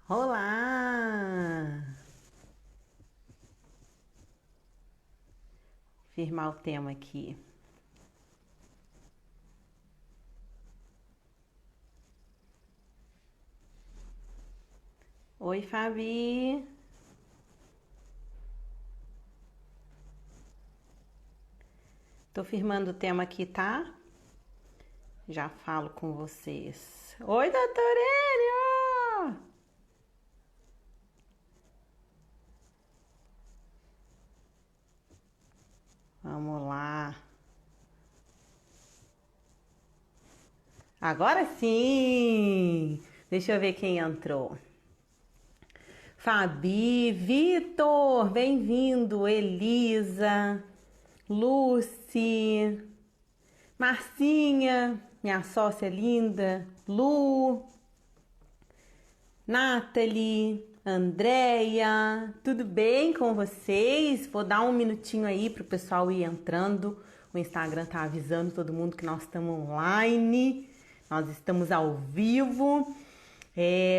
Olá! Firmar o tema aqui. Oi, Fabi! Tô firmando o tema aqui, tá? Já falo com vocês. Oi, doutor Enio! Vamos lá. Agora sim! Deixa eu ver quem entrou. Fabi, Vitor, bem-vindo, Elisa, Lucy, Marcinha, minha sócia linda, Lu, Nathalie, Andréia, tudo bem com vocês? Vou dar um minutinho aí para o pessoal ir entrando. O Instagram tá avisando todo mundo que nós estamos online, nós estamos ao vivo.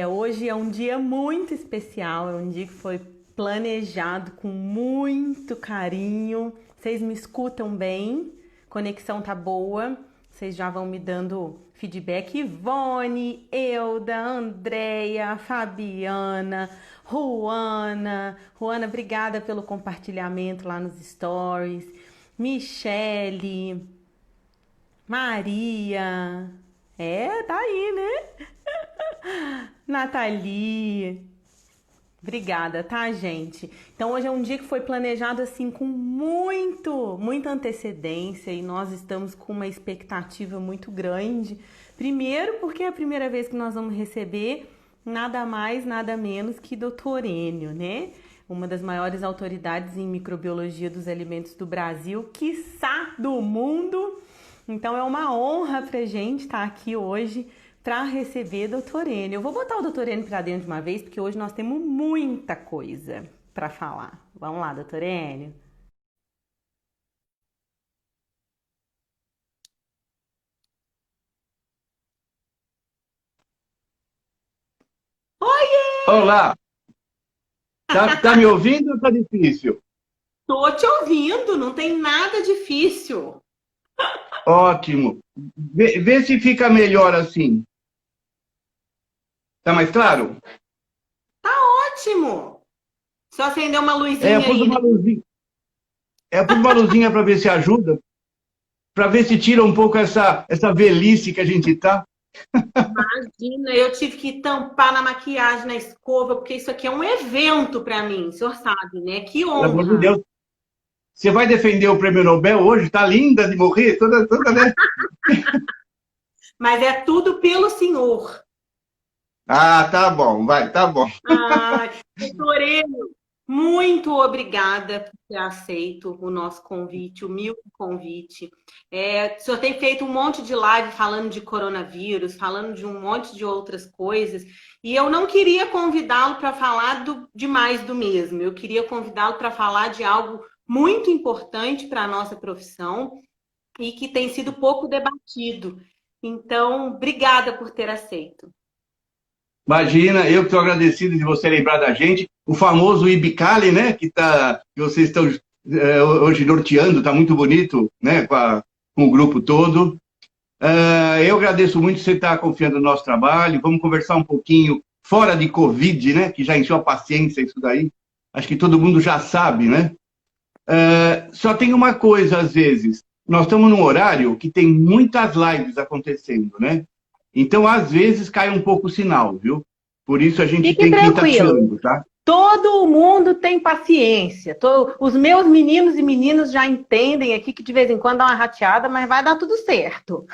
Hoje é um dia muito especial, é um dia que foi planejado com muito carinho. Vocês me escutam bem? Conexão tá boa? Vocês já vão me dando feedback. Ivone, Euda, Andréia, Fabiana, Juana. Juana, obrigada pelo compartilhamento lá nos stories. Michele, Maria. Tá aí, né? Nathalie. Obrigada, tá, gente? Então hoje é um dia que foi planejado assim com muita antecedência e nós estamos com uma expectativa muito grande. Primeiro, porque é a primeira vez que nós vamos receber nada mais, nada menos que Dr. Enio, né? Uma das maiores autoridades em microbiologia dos alimentos do Brasil, quiçá do mundo. Então é uma honra pra gente estar aqui hoje para receber Dr. Enio. Eu vou botar o Dr. Enio para dentro de uma vez, porque hoje nós temos muita coisa para falar. Vamos lá, Dr. Enio. Olá, tá me ouvindo ou tá difícil? Tô te ouvindo, não tem nada difícil. Ótimo. Vê se fica melhor assim. Tá mais claro? Ótimo! Só acender uma É, eu luzinha pus aí, né? uma luzinha, pus uma luzinha para ver se ajuda, para ver se tira um pouco essa velhice que a gente tá. Imagina, eu tive que tampar na maquiagem, na escova, porque isso aqui é um evento para mim, o senhor sabe, né? Que Pelo amor de honra! Deus. Você vai defender o prêmio Nobel hoje? Tá linda de morrer, toda, né? Mas é tudo pelo senhor. Ah, tá bom, vai, tá bom. Ai, doutor Enio, muito obrigada por ter aceito o nosso convite, o humilde convite. O senhor tem feito um monte de live falando de coronavírus, falando de um monte de outras coisas, e eu não queria convidá-lo para falar de mais do mesmo. Eu queria convidá-lo para falar de algo muito importante para a nossa profissão e que tem sido pouco debatido. Então, obrigada por ter aceito. Imagina, eu que estou agradecido de você lembrar da gente, o famoso Ibicali, né, que vocês estão hoje norteando, está muito bonito, né, com o grupo todo. Eu agradeço muito você estar confiando no nosso trabalho, vamos conversar um pouquinho fora de Covid, né, que já encheu a paciência isso daí, acho que todo mundo já sabe, né. Só tem uma coisa, às vezes, nós estamos num horário que tem muitas lives acontecendo, né? Então, às vezes, cai um pouco o sinal, viu? Por isso a gente Fique tem que ir tranquilo. tateando, tá? Todo mundo tem paciência. Os meus meninos e meninas já entendem aqui que de vez em quando dá uma rateada, mas vai dar tudo certo.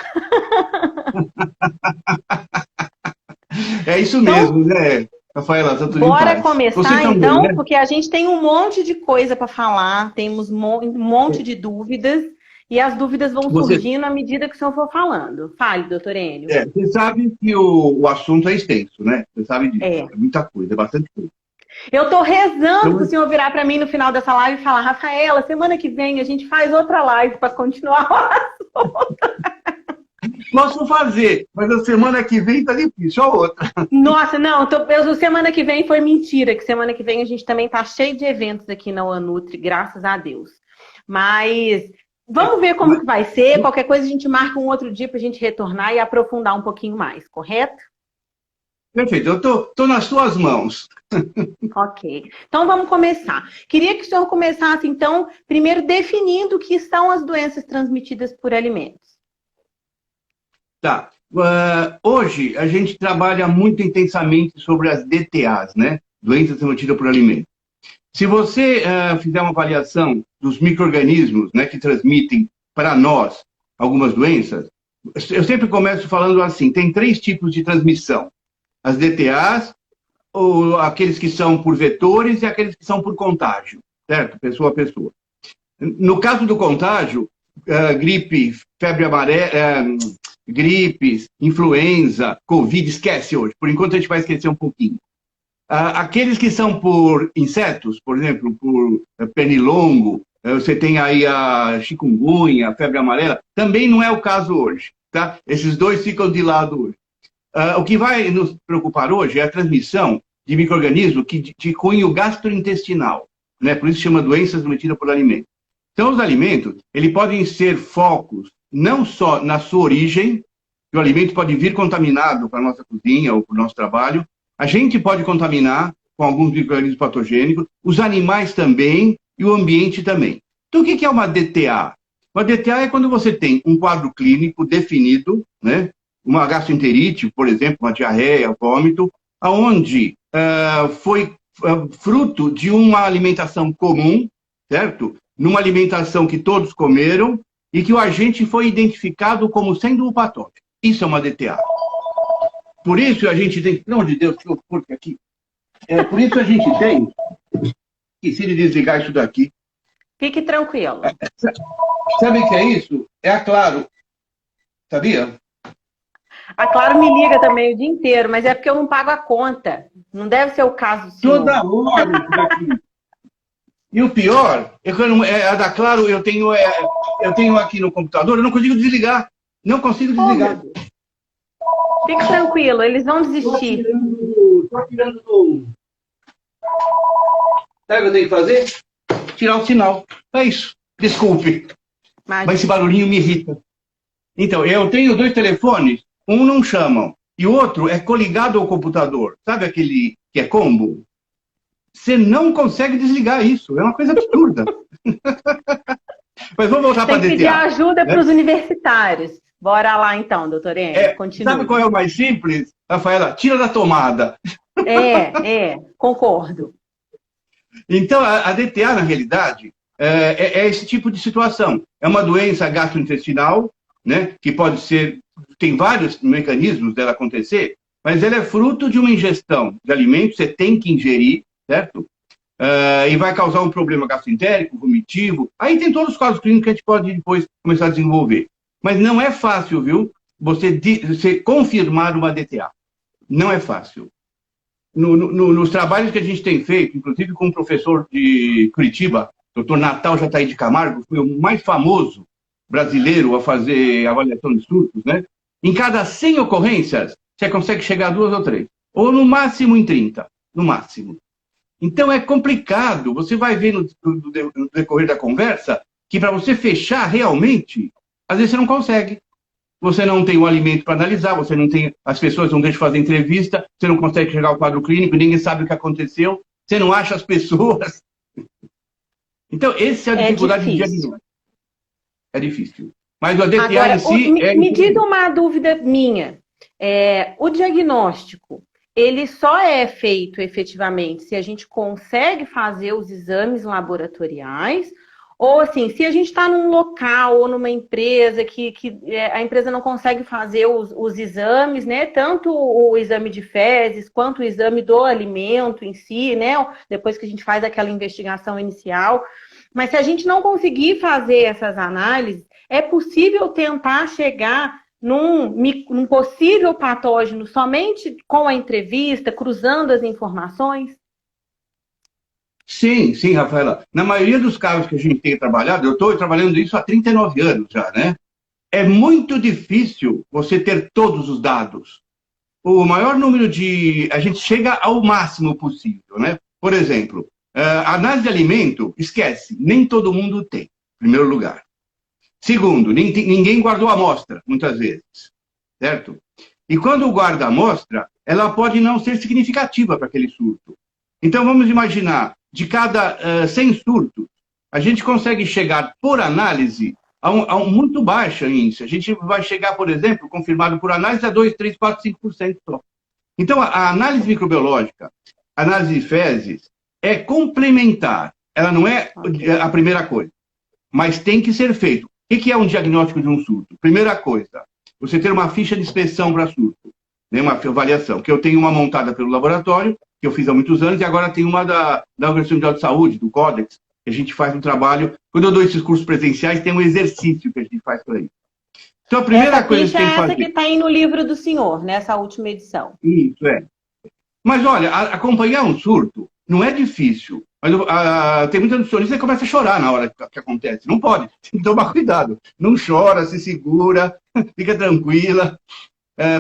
É isso Então, mesmo, né, Rafaela? Tá tudo em bora paz. Você começar também, então, né? porque a gente tem um monte de coisa para falar, temos um monte de dúvidas, e as dúvidas vão Você, surgindo à medida que o senhor for falando. Fale, doutor Enio. você sabe que o assunto é extenso, né? Você sabe disso. É. É muita coisa, é bastante coisa. Eu estou rezando para o Então, senhor virar para mim no final dessa live e falar, Rafaela, semana que vem a gente faz outra live para continuar o assunto. Posso fazer, mas a semana que vem tá difícil, a outra. Nossa, não, semana que vem foi mentira, que semana que vem a gente também tá cheio de eventos aqui na Anutri, graças a Deus. Mas vamos ver como que vai ser, qualquer coisa a gente marca um outro dia pra gente retornar e aprofundar um pouquinho mais, correto? Perfeito, eu tô nas suas mãos. Ok. Então vamos começar. Queria que o senhor começasse, então, primeiro definindo o que são as doenças transmitidas por alimentos. Tá. Hoje a gente trabalha muito intensamente sobre as DTAs, né? Doenças transmitidas por alimento. Se você fizer uma avaliação dos micro-organismos, né, que transmitem para nós algumas doenças, eu sempre começo falando assim, tem 3 tipos de transmissão. As DTAs, ou aqueles que são por vetores e aqueles que são por contágio, certo? Pessoa a pessoa. No caso do contágio, gripe, febre amarela, gripes, influenza, Covid, esquece hoje. Por enquanto a gente vai esquecer um pouquinho. Aqueles que são por insetos, por exemplo, por pernilongo, você tem aí a chikungunya, a febre amarela, também não é o caso hoje, tá? Esses dois ficam de lado hoje. O que vai nos preocupar hoje é a transmissão de micro-organismos de cunho gastrointestinal, né? Por isso chama doenças transmitidas por alimento. Então, os alimentos, eles podem ser focos não só na sua origem, que o alimento pode vir contaminado para a nossa cozinha ou para o nosso trabalho, a gente pode contaminar com alguns micro-organismos patogênicos, os animais também e o ambiente também. Então, o que é uma DTA? Uma DTA é quando você tem um quadro clínico definido, né? Uma gastroenterite, por exemplo, uma diarreia, vômito, aonde foi fruto de uma alimentação comum, certo? Numa alimentação que todos comeram e que o agente foi identificado como sendo o patógeno. Isso é uma DTA. Por isso a gente tem... Pelo amor de Deus, que eu corto aqui. Por isso a gente tem... Esqueci de desligar isso daqui. Fique tranquilo. Sabe o que é isso? É a Claro. Sabia? A Claro me liga também o dia inteiro, mas é porque eu não pago a conta. Não deve ser o caso seu. Toda hora isso daqui. E o pior é que a da Claro eu tenho aqui no computador, eu não consigo desligar. Não consigo desligar. Fique tranquilo, eles vão desistir. Estou tirando do... Sabe o que eu tenho que fazer? Tirar o sinal. É isso. Desculpe. Mas esse barulhinho me irrita. Então, eu tenho 2 telefones, um não chamam, e o outro é coligado ao computador. Sabe aquele que é combo? Você não consegue desligar isso. É uma coisa absurda. Mas vamos voltar para a DTA. Tem que pedir ajuda para os universitários. Bora lá então, doutor Enio. Continue. Sabe qual é o mais simples? Rafaela, tira da tomada. Concordo. Então, a DTA, na realidade, é esse tipo de situação. É uma doença gastrointestinal, né, que pode ser... Tem vários mecanismos dela acontecer, mas ela é fruto de uma ingestão de alimentos, você tem que ingerir, certo? E vai causar um problema gastroentérico, vomitivo. Aí tem todos os casos clínicos que a gente pode depois começar a desenvolver. Mas não é fácil, viu? Você confirmar uma DTA. Não é fácil. Nos trabalhos que a gente tem feito, inclusive com um professor de Curitiba, Dr. Natal Jataí de Camargo, foi o mais famoso brasileiro a fazer avaliação de surtos, né? Em cada 100 ocorrências, você consegue chegar a 2 ou 3. Ou no máximo em 30. No máximo. Então é complicado. Você vai ver no decorrer da conversa que para você fechar realmente, às vezes você não consegue. Você não tem o alimento para analisar, você não tem, as pessoas não deixam fazer entrevista, você não consegue chegar ao quadro clínico, ninguém sabe o que aconteceu, você não acha as pessoas. Então, essa é a dificuldade de diagnóstico. É difícil. Mas a DTA agora, em si... Me diga uma dúvida minha. O diagnóstico, ele só é feito efetivamente se a gente consegue fazer os exames laboratoriais, ou assim, se a gente está num local ou numa empresa que a empresa não consegue fazer os exames, né? Tanto o exame de fezes quanto o exame do alimento em si, né? Depois que a gente faz aquela investigação inicial. Mas se a gente não conseguir fazer essas análises, é possível tentar chegar num possível patógeno somente com a entrevista, cruzando as informações? Sim, sim, Rafaela. Na maioria dos casos que a gente tem trabalhado, eu estou trabalhando isso há 39 anos já, né? é muito difícil você ter todos os dados. O maior número de... A gente chega ao máximo possível, né? Por exemplo, análise de alimento, esquece, nem todo mundo tem, em primeiro lugar. Segundo, ninguém guardou a amostra, muitas vezes, certo? E quando guarda a amostra, ela pode não ser significativa para aquele surto. Então, vamos imaginar, de cada 100 surtos, a gente consegue chegar, por análise, a um muito baixo índice. A gente vai chegar, por exemplo, confirmado por análise, a 2, 3, 4, 5% só. Então, a análise microbiológica, a análise de fezes, é complementar. Ela não é a primeira coisa, mas tem que ser feito. O que é um diagnóstico de um surto? Primeira coisa, você ter uma ficha de inspeção para surto, né, uma avaliação, que eu tenho uma montada pelo laboratório, que eu fiz há muitos anos, e agora tem uma da Organização Mundial de Saúde, do Codex, que a gente faz um trabalho. Quando eu dou esses cursos presenciais, tem um exercício que a gente faz por aí. Então, a primeira coisa que tem que fazer... Essa que está aí no livro do senhor, nessa última edição. Isso, é. Mas, olha, acompanhar um surto não é difícil. Mas tem muita nutricionista que começa a chorar na hora que acontece. Não pode. Tem que tomar cuidado. Não chora, se segura, fica tranquila.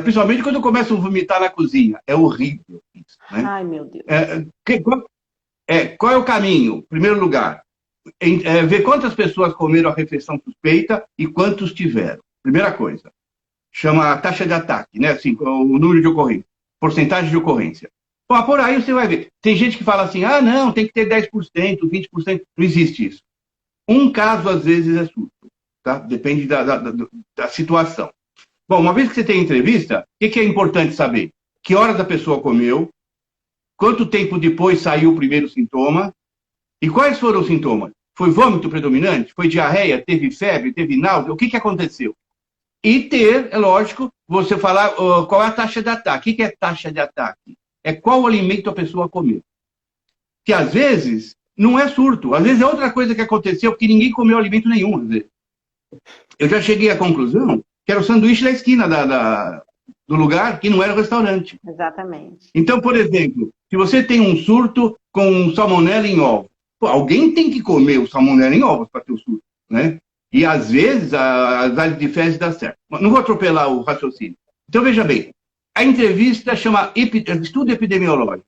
Principalmente quando começam a vomitar na cozinha. É horrível isso, né? Ai, meu Deus. Qual é o caminho? Em primeiro lugar, ver quantas pessoas comeram a refeição suspeita e quantos tiveram. Primeira coisa. Chama a taxa de ataque, né? Assim, o número de ocorrência. Porcentagem de ocorrência. Bom, por aí você vai ver. Tem gente que fala assim, não, tem que ter 10%, 20%. Não existe isso. Um caso, às vezes, é surto. Tá? Depende da situação. Bom, uma vez que você tem entrevista, o que é importante saber? Que horas a pessoa comeu, quanto tempo depois saiu o primeiro sintoma, e quais foram os sintomas? Foi vômito predominante? Foi diarreia? Teve febre? Teve náusea? O que aconteceu? E ter, é lógico, você falar qual é a taxa de ataque. O que é taxa de ataque? É qual alimento a pessoa comeu. Que às vezes não é surto, às vezes é outra coisa que aconteceu, porque ninguém comeu alimento nenhum, às vezes. Eu já cheguei à conclusão que era o sanduíche da esquina do lugar, que não era o restaurante. Exatamente. Então, por exemplo, se você tem um surto com salmonela em ovos, alguém tem que comer o salmonela em ovos para ter o surto, né? E às vezes a análise de fezes dá certo. Não vou atropelar o raciocínio. Então, veja bem, a entrevista chama estudo epidemiológico.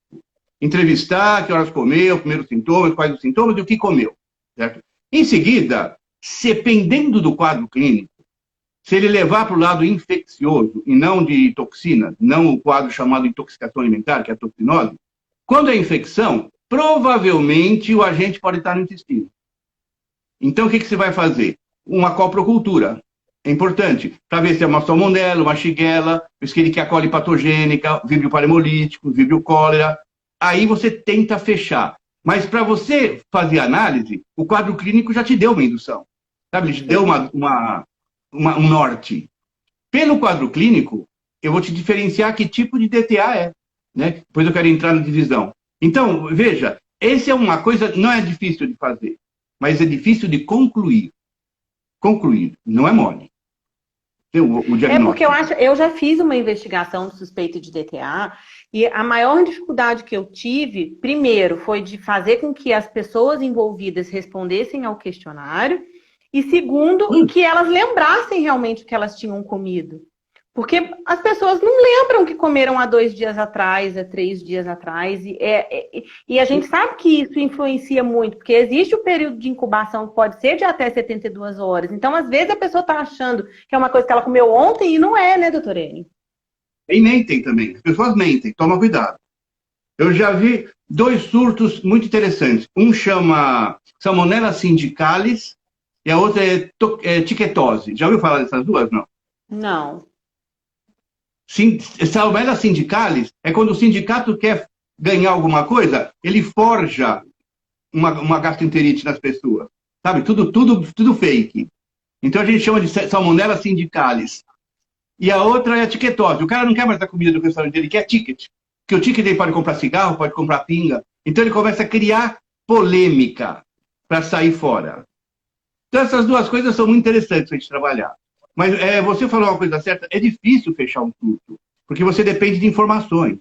Entrevistar, que horas comeu, primeiros sintomas, quais os sintomas e o que comeu. Certo? Em seguida, dependendo do quadro clínico, se ele levar para o lado infeccioso e não de toxina, não o quadro chamado intoxicação alimentar, que é a toxinose, quando é infecção, provavelmente o agente pode estar no intestino. Então, o que você vai fazer? Uma coprocultura. É importante, para ver se é uma salmonela, uma shigella, Escherichia coli patogênica, víbrio paremolítico, víbrio cólera. Aí você tenta fechar. Mas para você fazer análise, o quadro clínico já te deu uma indução. Sabe? Ele te deu um norte. Pelo quadro clínico, eu vou te diferenciar que tipo de DTA é. Né? Depois eu quero entrar na divisão. Então, veja, essa é uma coisa, não é difícil de fazer, mas é difícil de concluir. Concluir, não é mole. O porque eu já fiz uma investigação de suspeita de DTA e a maior dificuldade que eu tive, primeiro, foi de fazer com que as pessoas envolvidas respondessem ao questionário e segundo, que elas lembrassem realmente o que elas tinham comido. Porque as pessoas não lembram que comeram há 2 dias atrás, há 3 dias atrás. E a gente sabe que isso influencia muito, porque existe o período de incubação que pode ser de até 72 horas. Então, às vezes, a pessoa está achando que é uma coisa que ela comeu ontem e não é, né, doutora Eni? E mentem também. As pessoas mentem. Toma cuidado. Eu já vi 2 surtos muito interessantes. Um chama Salmonella sindicalis e a outra é tiquetose. Já ouviu falar dessas duas, não? Não. Salmonella sindicalis é quando o sindicato quer ganhar alguma coisa, ele forja uma gastroenterite nas pessoas. Sabe? Tudo fake. Então a gente chama de Salmonella sindicalis. E a outra é a tiquetose. O cara não quer mais a comida do restaurante dele, quer ticket. Porque o ticket ele pode comprar cigarro, pode comprar pinga. Então ele começa a criar polêmica para sair fora. Então essas duas coisas são muito interessantes para a gente trabalhar. Mas você falou uma coisa certa, é difícil fechar um surto, porque você depende de informações.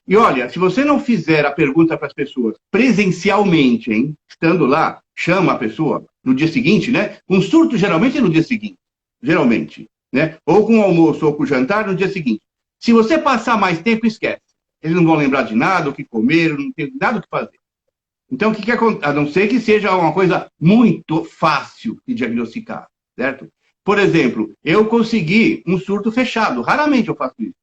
E olha, se você não fizer a pergunta para as pessoas presencialmente, hein, estando lá, chama a pessoa no dia seguinte, né? Um surto geralmente é no dia seguinte. geralmente, né? Ou com o almoço ou com o jantar no dia seguinte. Se você passar mais tempo, esquece. Eles não vão lembrar de nada, o que comer, não tem nada o que fazer. Então, o que acontece? A não ser que seja uma coisa muito fácil de diagnosticar, certo? Por exemplo, eu consegui um surto fechado. Raramente eu faço isso.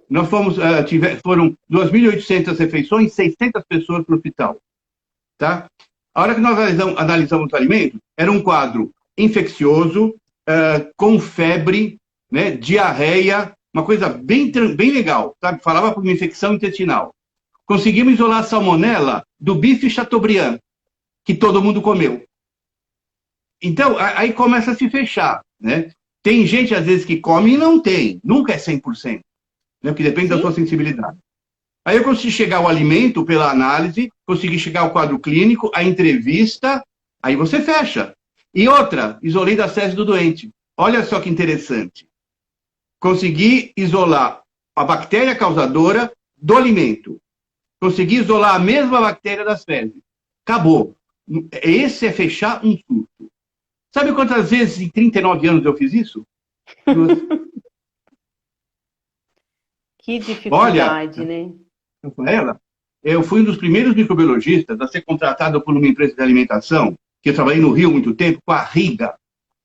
Nós foram 2.800 refeições, 600 pessoas para o hospital. Tá? A hora que nós analisamos os alimentos, era um quadro infeccioso, com febre, né, diarreia, uma coisa bem legal, sabe? Falava por uma infecção intestinal. Conseguimos isolar a salmonela do bife Chateaubriand, que todo mundo comeu. Então, aí começa a se fechar, né? Tem gente, às vezes, que come e não tem. Nunca é 100%, né? Porque depende da sua sensibilidade. Aí eu consegui chegar ao alimento pela análise, consegui chegar ao quadro clínico, a entrevista, aí você fecha. E outra, isolei das fezes do doente. Olha só que interessante. Consegui isolar a bactéria causadora do alimento. Consegui isolar a mesma bactéria das fezes. Acabou. Esse é fechar um surto. Sabe quantas vezes em 39 anos eu fiz isso? Que dificuldade, né? Rafaela, eu fui um dos primeiros microbiologistas a ser contratado por uma empresa de alimentação, que eu trabalhei no Rio há muito tempo, com a RIGA,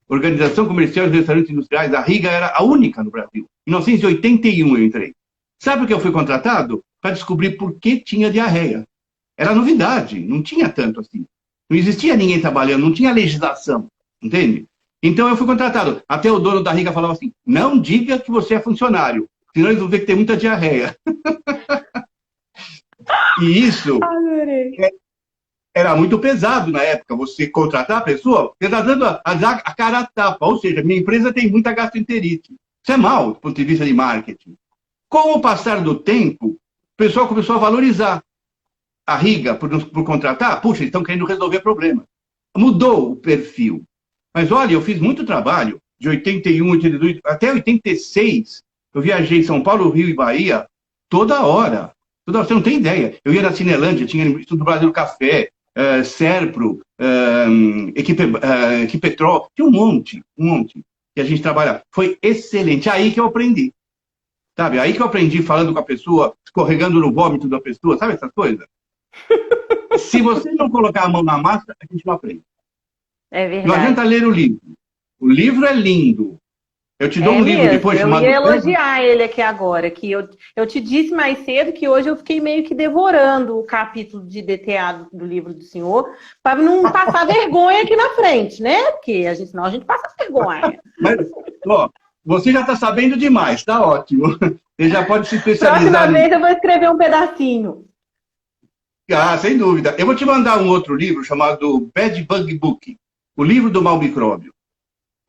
Organização Comercial de Restaurantes Industriais. A RIGA era a única no Brasil. Em 1981 eu entrei. Sabe por que eu fui contratado? Para descobrir por que tinha diarreia. Era novidade, não tinha tanto assim. Não existia ninguém trabalhando, não tinha legislação, entende? Então eu fui contratado. Até o dono da RIGA falava assim, não diga que você é funcionário, senão eles vão ver que tem muita diarreia. E isso era muito pesado na época, você contratar a pessoa, você está dando a cara a tapa, ou seja, minha empresa tem muita gastroenterite. Isso é mal, do ponto de vista de marketing. Com o passar do tempo, o pessoal começou a valorizar a RIGA por contratar. Puxa, eles estão querendo resolver problema. Mudou o perfil. Mas olha, eu fiz muito trabalho, de 81, 82, até 86, eu viajei em São Paulo, Rio e Bahia, toda hora. Você não tem ideia. Eu ia na Cinelândia, tinha Instituto do Brasil Café, Serpro, Equipetrol, tinha um monte que a gente trabalha. Foi excelente. Aí que eu aprendi. Sabe? Aí que eu aprendi falando com a pessoa, escorregando no vômito da pessoa, sabe essas coisas? Se você não colocar a mão na massa, a gente não aprende. É verdade. Não adianta ler o livro. O livro é lindo. Eu te dou um livro depois chamado... Eu ia elogiar ele aqui agora, que eu te disse mais cedo que hoje eu fiquei meio que devorando o capítulo de DTA do livro do senhor, para não passar vergonha aqui na frente, né? Porque senão a gente passa vergonha. Mas, ó, você já está sabendo demais, tá ótimo. Você já pode se especializar... Próxima vez eu vou escrever um pedacinho. Ah, sem dúvida. Eu vou te mandar um outro livro chamado Bad Bug Book, o livro do mau micróbio.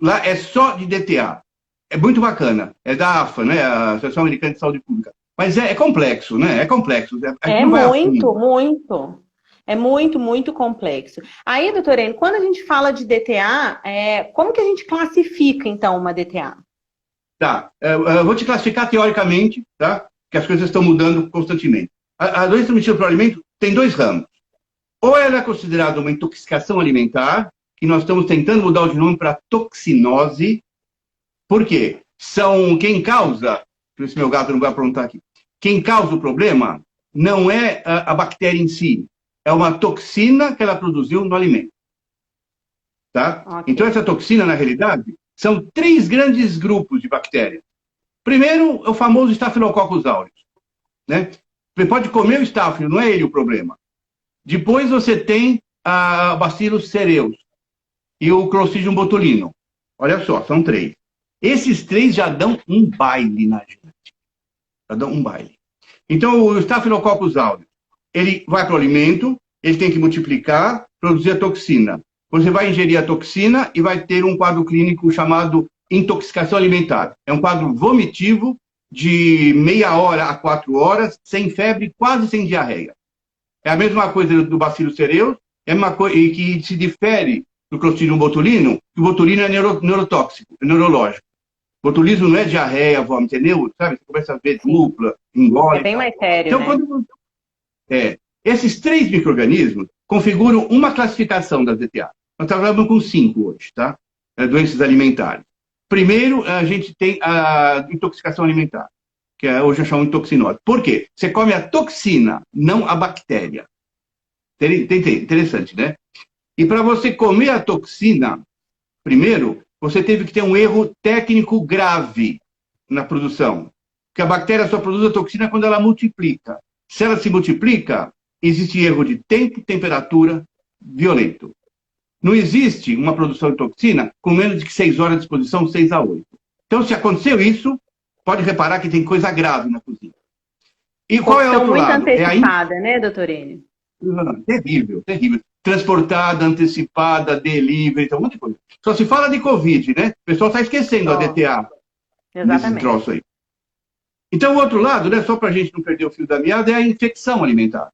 Lá é só de DTA. É muito bacana. É da AFA, né? A Associação Americana de Saúde Pública. Mas é complexo, né? É complexo. É muito. É muito, muito complexo. Aí, doutor Enio, quando a gente fala de DTA, como que a gente classifica, então, uma DTA? Tá. Eu vou te classificar teoricamente, tá? Que as coisas estão mudando constantemente. A doença transmitida por alimento tem dois ramos. Ou ela é considerada uma intoxicação alimentar, que nós estamos tentando mudar o nome para toxinose. Por quê? Quem causa, esse meu gato não vai aprontar aqui, quem causa o problema não é a bactéria em si, é uma toxina que ela produziu no alimento. Tá? Okay. Então, essa toxina, na realidade, são 3 grandes grupos de bactérias. Primeiro, é o famoso Staphylococcus aureus. Né? Você pode comer o estáfilo, não é ele o problema. Depois você tem a Bacillus cereus e o Clostridium botulinum. Olha só, são 3. Esses 3 já dão um baile na gente. Já dão um baile. Então, o Staphylococcus aureus, ele vai para o alimento, ele tem que multiplicar, produzir a toxina. Você vai ingerir a toxina e vai ter um quadro clínico chamado intoxicação alimentar. É um quadro vomitivo de meia hora a 4 horas, sem febre, quase sem diarreia. É a mesma coisa do Bacillus cereus, é uma coisa que se difere do Clostridium botulinum, que o botulino é neurotóxico, é neurológico. Botulismo não é diarreia, vômito, é neuro, sabe? Você começa a ver dupla, engole. É bem mais sério, então, né? Esses 3 micro-organismos configuram uma classificação das DTA. Nós trabalhamos com 5 hoje, tá? Doenças alimentares. Primeiro, a gente tem a intoxicação alimentar, que hoje chamam de toxinose. Por quê? Você come a toxina, não a bactéria. Interessante, né? E para você comer a toxina, primeiro, você teve que ter um erro técnico grave na produção. Porque a bactéria só produz a toxina quando ela multiplica. Se ela se multiplica, existe erro de tempo, temperatura, violento. Não existe uma produção de toxina com menos de 6 horas de exposição, 6 a 8. Então, se aconteceu isso, pode reparar que tem coisa grave na cozinha. E qual é o outro lado? Muito antecipada, né, doutor Enio? Terrível, terrível. Transportada, antecipada, delivery, então, um monte de coisa. Só se fala de Covid, né? O pessoal está esquecendo a DTA. Exatamente. Nesse troço aí. Então, o outro lado, né, só para a gente não perder o fio da meada, é a infecção alimentar.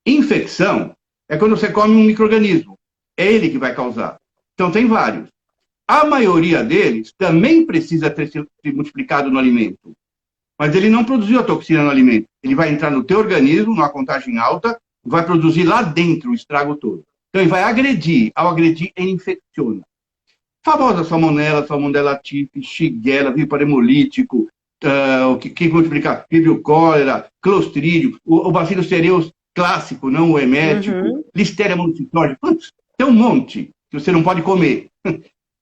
Infecção é quando você come um micro-organismo. É ele que vai causar. Então, tem vários. A maioria deles também precisa ter se multiplicado no alimento. Mas ele não produziu a toxina no alimento. Ele vai entrar no teu organismo, numa contagem alta, vai produzir lá dentro o estrago todo. Então, ele vai agredir. Ao agredir, ele infecciona. Famosa salmonella typhi, shigella, vírus paremolítico, o que multiplicar? Vibrio cólera, clostridio, o bacillus cereus clássico, não o emético, Listeria monocytoide. Tem um monte que você não pode comer.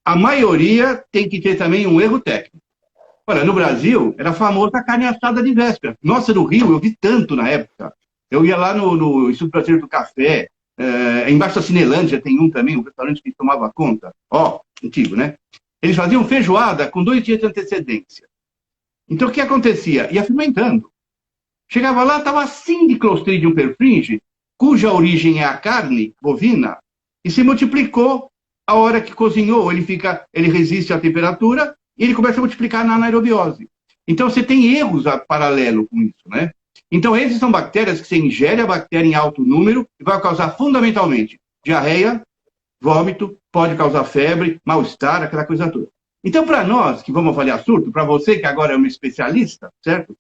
A maioria tem que ter também um erro técnico. Olha, no Brasil, era famosa a carne assada de véspera. Nossa, no Rio, eu vi tanto na época. Eu ia lá no Instituto Brasileiro do Café, embaixo da Cinelândia tem um também, um restaurante que tomava conta. Antigo, né? Eles faziam feijoada com 2 dias de antecedência. Então, o que acontecia? Ia fermentando. Chegava lá, estava assim de Clostridium perfringens, cuja origem é a carne bovina, e se multiplicou a hora que cozinhou. Ele resiste à temperatura e ele começa a multiplicar na anaerobiose. Então, você tem erros a paralelo com isso, né? Então, essas são bactérias que você ingere a bactéria em alto número e vai causar fundamentalmente diarreia, vômito, pode causar febre, mal-estar, aquela coisa toda. Então, para nós que vamos avaliar surto, para você que agora é um especialista, certo?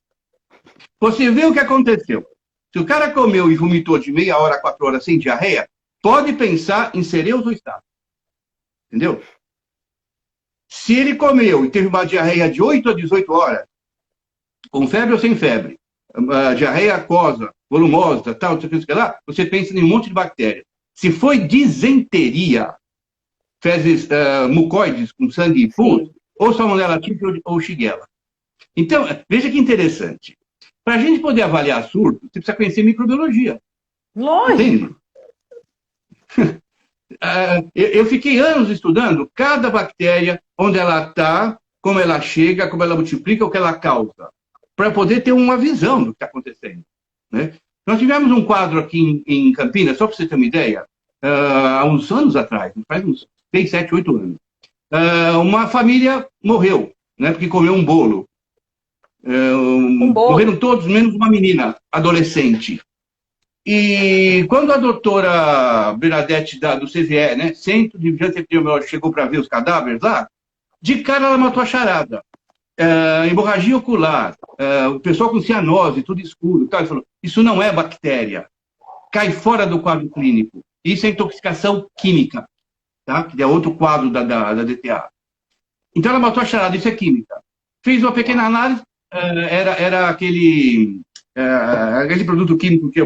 Você vê o que aconteceu. Se o cara comeu e vomitou de meia hora a 4 horas sem diarreia, pode pensar em cereus ou estado. Entendeu? Se ele comeu e teve uma diarreia de 8 a 18 horas, com febre ou sem febre, diarreia aquosa, volumosa, tal, não sei o que lá, você pensa em um monte de bactérias. Se foi disenteria, fezes mucoides com sangue puro, ou salmonella typhi ou shigella. Então, veja que interessante. Para a gente poder avaliar surto, você precisa conhecer microbiologia. Lógico. Entende? Eu fiquei anos estudando cada bactéria, onde ela está, como ela chega, como ela multiplica, o que ela causa, para poder ter uma visão do que está acontecendo. Né? Nós tivemos um quadro aqui em Campinas, só para você ter uma ideia, há uns anos atrás, faz uns 6, 7, 8 anos. Uma família morreu, né, porque comeu um bolo. Morreram todos, menos uma menina, adolescente. E quando a doutora Bernadette do CVE, né, Centro de Vigilância Epidemiológica, chegou para ver os cadáveres lá, de cara ela matou a charada. Hemorragia ocular, o pessoal com cianose, tudo escuro. Ela falou, isso não é bactéria. Cai fora do quadro clínico. Isso é intoxicação química, tá? Que é outro quadro da DTA. Então ela matou a charada, isso é química. Fez uma pequena análise, era aquele produto químico que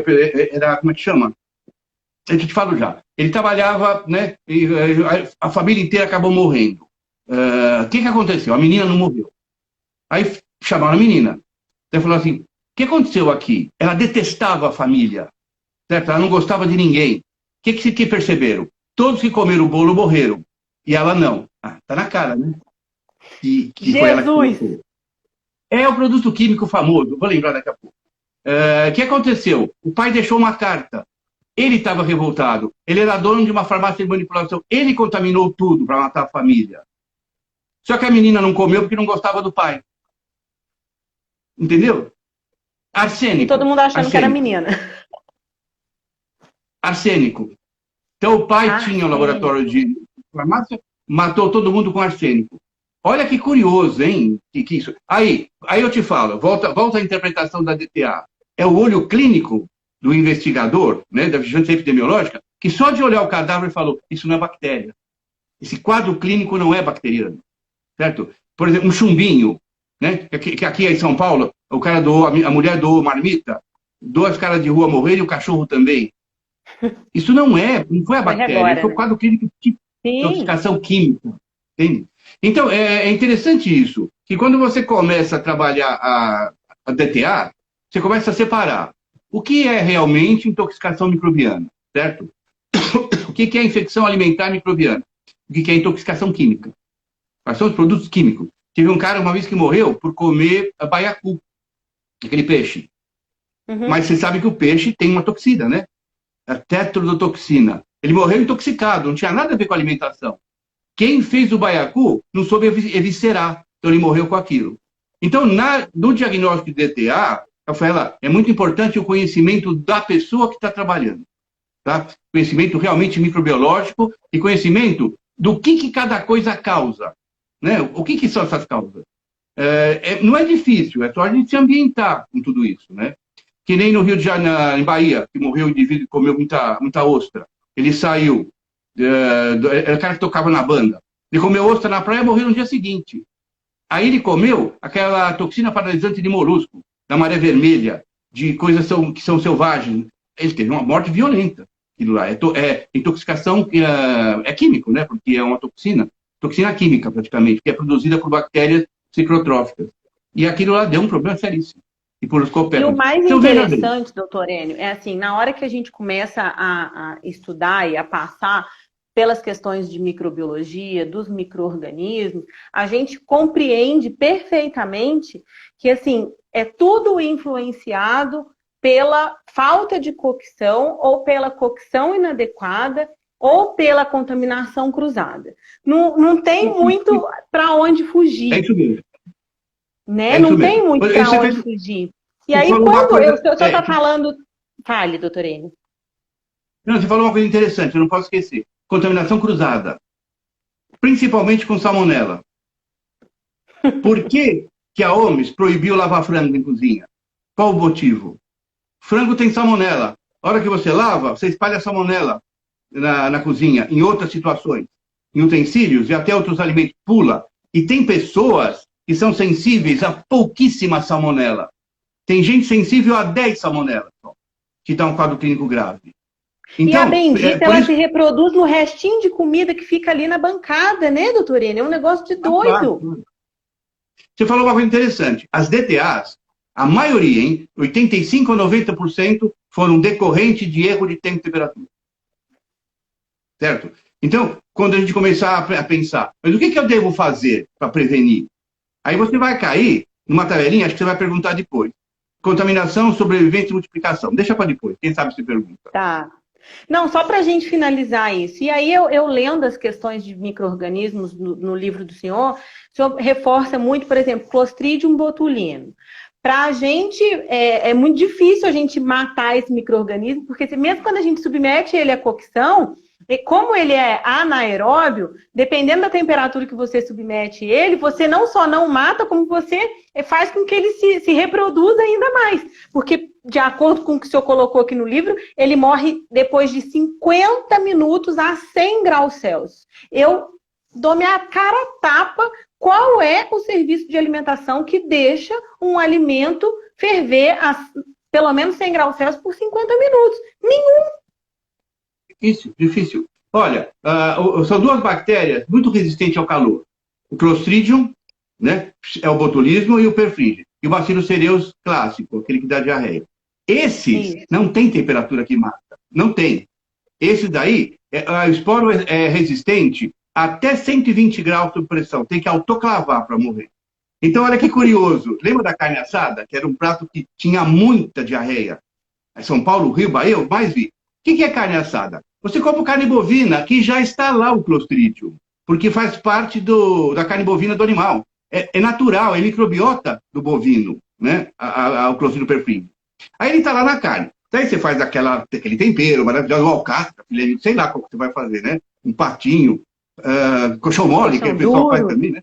era, como é que chama? Eu te falo já. Ele trabalhava, né? E a família inteira acabou morrendo. O que aconteceu? A menina não morreu. Aí chamaram a menina. Ele falou assim, o que aconteceu aqui? Ela detestava a família, certo? Ela não gostava de ninguém. O que perceberam? Todos que comeram o bolo morreram. E ela não. Tá na cara, né? Que foi ela que colocou. É o produto químico famoso, vou lembrar daqui a pouco. O que aconteceu? O pai deixou uma carta. Ele estava revoltado. Ele era dono de uma farmácia de manipulação. Ele contaminou tudo para matar a família. Só que a menina não comeu porque não gostava do pai. Entendeu? Arsênico. E todo mundo achando que era menina. Arsênico. Então o pai tinha um laboratório de farmácia, matou todo mundo com arsênico. Olha que curioso, hein? Que isso. Aí eu te falo, volta à interpretação da DTA. É o olho clínico do investigador, né, da vigilância epidemiológica, que só de olhar o cadáver falou, isso não é bactéria. Esse quadro clínico não é bacteriano. Certo? por exemplo, um chumbinho, né? Que aqui em São Paulo, o cara doou, a mulher doou marmita, 2 caras de rua morreram e o cachorro também. Isso não foi a Corre bactéria, agora, foi o né? quadro clínico de Sim. intoxicação química. Entende? Então, é interessante isso, que quando você começa a trabalhar a DTA, você começa a separar o que é realmente intoxicação microbiana, certo? O que é infecção alimentar microbiana? O que é intoxicação química? Quais são os produtos químicos? Tive um cara uma vez que morreu por comer baiacu, aquele peixe. Mas Uhum. você sabe que o peixe tem uma toxina, né? A tetrodotoxina. Ele morreu intoxicado, não tinha nada a ver com a alimentação. Quem fez o baiacu não soube eviscerar, então ele morreu com aquilo. Então, no diagnóstico de DTA, Rafaela, é muito importante o conhecimento da pessoa que está trabalhando. Tá? Conhecimento realmente microbiológico e conhecimento do que cada coisa causa. Né? O que são essas causas? Não é difícil, é só a gente se ambientar com tudo isso. Né? Que nem no Rio de Janeiro, em Bahia, que morreu um indivíduo que comeu muita ostra. Ele saiu, era o cara que tocava na banda. Ele comeu ostra na praia e morreu no dia seguinte. Aí ele comeu aquela toxina paralisante de molusco, da maré vermelha, de coisas que são selvagens. Ele teve uma morte violenta. Aquilo lá é intoxicação, é químico, né? Porque é uma toxina química praticamente, que é produzida por bactérias psicotróficas. E aquilo lá deu um problema seríssimo. E por os E o copérnicos. mais Então, veja bem. interessante, doutor Enio, é assim, na hora que a gente começa a estudar e a passar pelas questões de microbiologia, dos micro-organismos, a gente compreende perfeitamente que, assim, é tudo influenciado pela falta de cocção ou pela cocção inadequada ou pela contaminação cruzada. Não tem muito para onde É fugir, isso mesmo. né? É isso Não mesmo. tem muito para Você, onde fez, fugir. E você aí, falou uma quando coisa. o senhor está falando. Fale, doutorene. Não, você falou uma coisa interessante, eu não posso esquecer. Contaminação cruzada. Principalmente com salmonela. Por que a OMS proibiu lavar frango em cozinha? Qual o motivo? Frango tem salmonela. A hora que você lava, você espalha salmonela na cozinha, em outras situações, em utensílios e até outros alimentos. Pula. E tem pessoas que são sensíveis a pouquíssima salmonela. Tem gente sensível a 10 salmonelas, que dá um quadro clínico grave. E a Então, bendita, por ela isso. se reproduz no restinho de comida que fica ali na bancada, né, doutorene? É um negócio de doido. Claro. Você falou uma coisa interessante. As DTAs, a maioria, hein, 85 a 90%, foram decorrentes de erro de tempo e temperatura. Certo? Então, quando a gente começar a pensar, mas o que eu devo fazer para prevenir? Aí você vai cair numa tabelinha, acho que você vai perguntar depois. Contaminação, sobrevivência e multiplicação. Deixa para depois, quem sabe você pergunta. Tá. Não, só para a gente finalizar isso. E aí, eu lendo as questões de micro-organismos no livro do senhor, o senhor reforça muito, por exemplo, Clostridium botulinum. Para a gente, é muito difícil a gente matar esse micro-organismo, porque mesmo quando a gente submete ele à cocção, como ele é anaeróbio, dependendo da temperatura que você submete ele, você não só não mata, como você faz com que ele se reproduza ainda mais. Porque, de acordo com o que o senhor colocou aqui no livro, ele morre depois de 50 minutos a 100 graus Celsius. Eu dou minha cara a tapa. Qual é o serviço de alimentação que deixa um alimento ferver a pelo menos 100 graus Celsius por 50 minutos? Nenhum. Difícil. Olha, são 2 bactérias muito resistentes ao calor. O Clostridium, né, é o botulismo, e o Perfringens. E o Bacillus cereus clássico, aquele que dá diarreia. Esses não tem temperatura que mata. Não tem. Esse daí, o esporo é resistente até 120 graus de pressão. Tem que autoclavar para morrer. Então, olha que curioso. Lembra da carne assada? Que era um prato que tinha muita diarreia. São Paulo, Rio, Bahia, eu mais vi. O que é carne assada? Você compra carne bovina, que já está lá o Clostridium, porque faz parte da carne bovina do animal. É natural, é microbiota do bovino, né? O Clostridium perfringens. Aí ele está lá na carne. Daí você faz aquele tempero maravilhoso, o alcatra, sei lá qual que você vai fazer, né? Um patinho, colchão mole, que o pessoal faz também, né?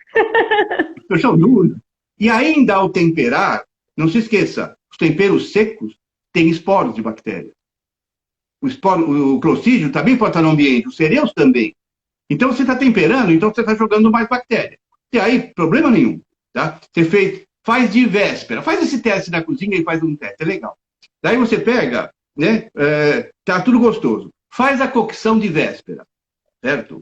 Colchão duro. E ainda ao temperar, não se esqueça, os temperos secos têm esporos de bactérias. O Clostridium também pode estar no ambiente, os cereus também. Então você está temperando, então você está jogando mais bactéria. E aí, problema nenhum, tá? Faz de véspera, faz esse teste na cozinha e faz um teste, é legal. Daí você pega, né, tá tudo gostoso. Faz a cocção de véspera, certo?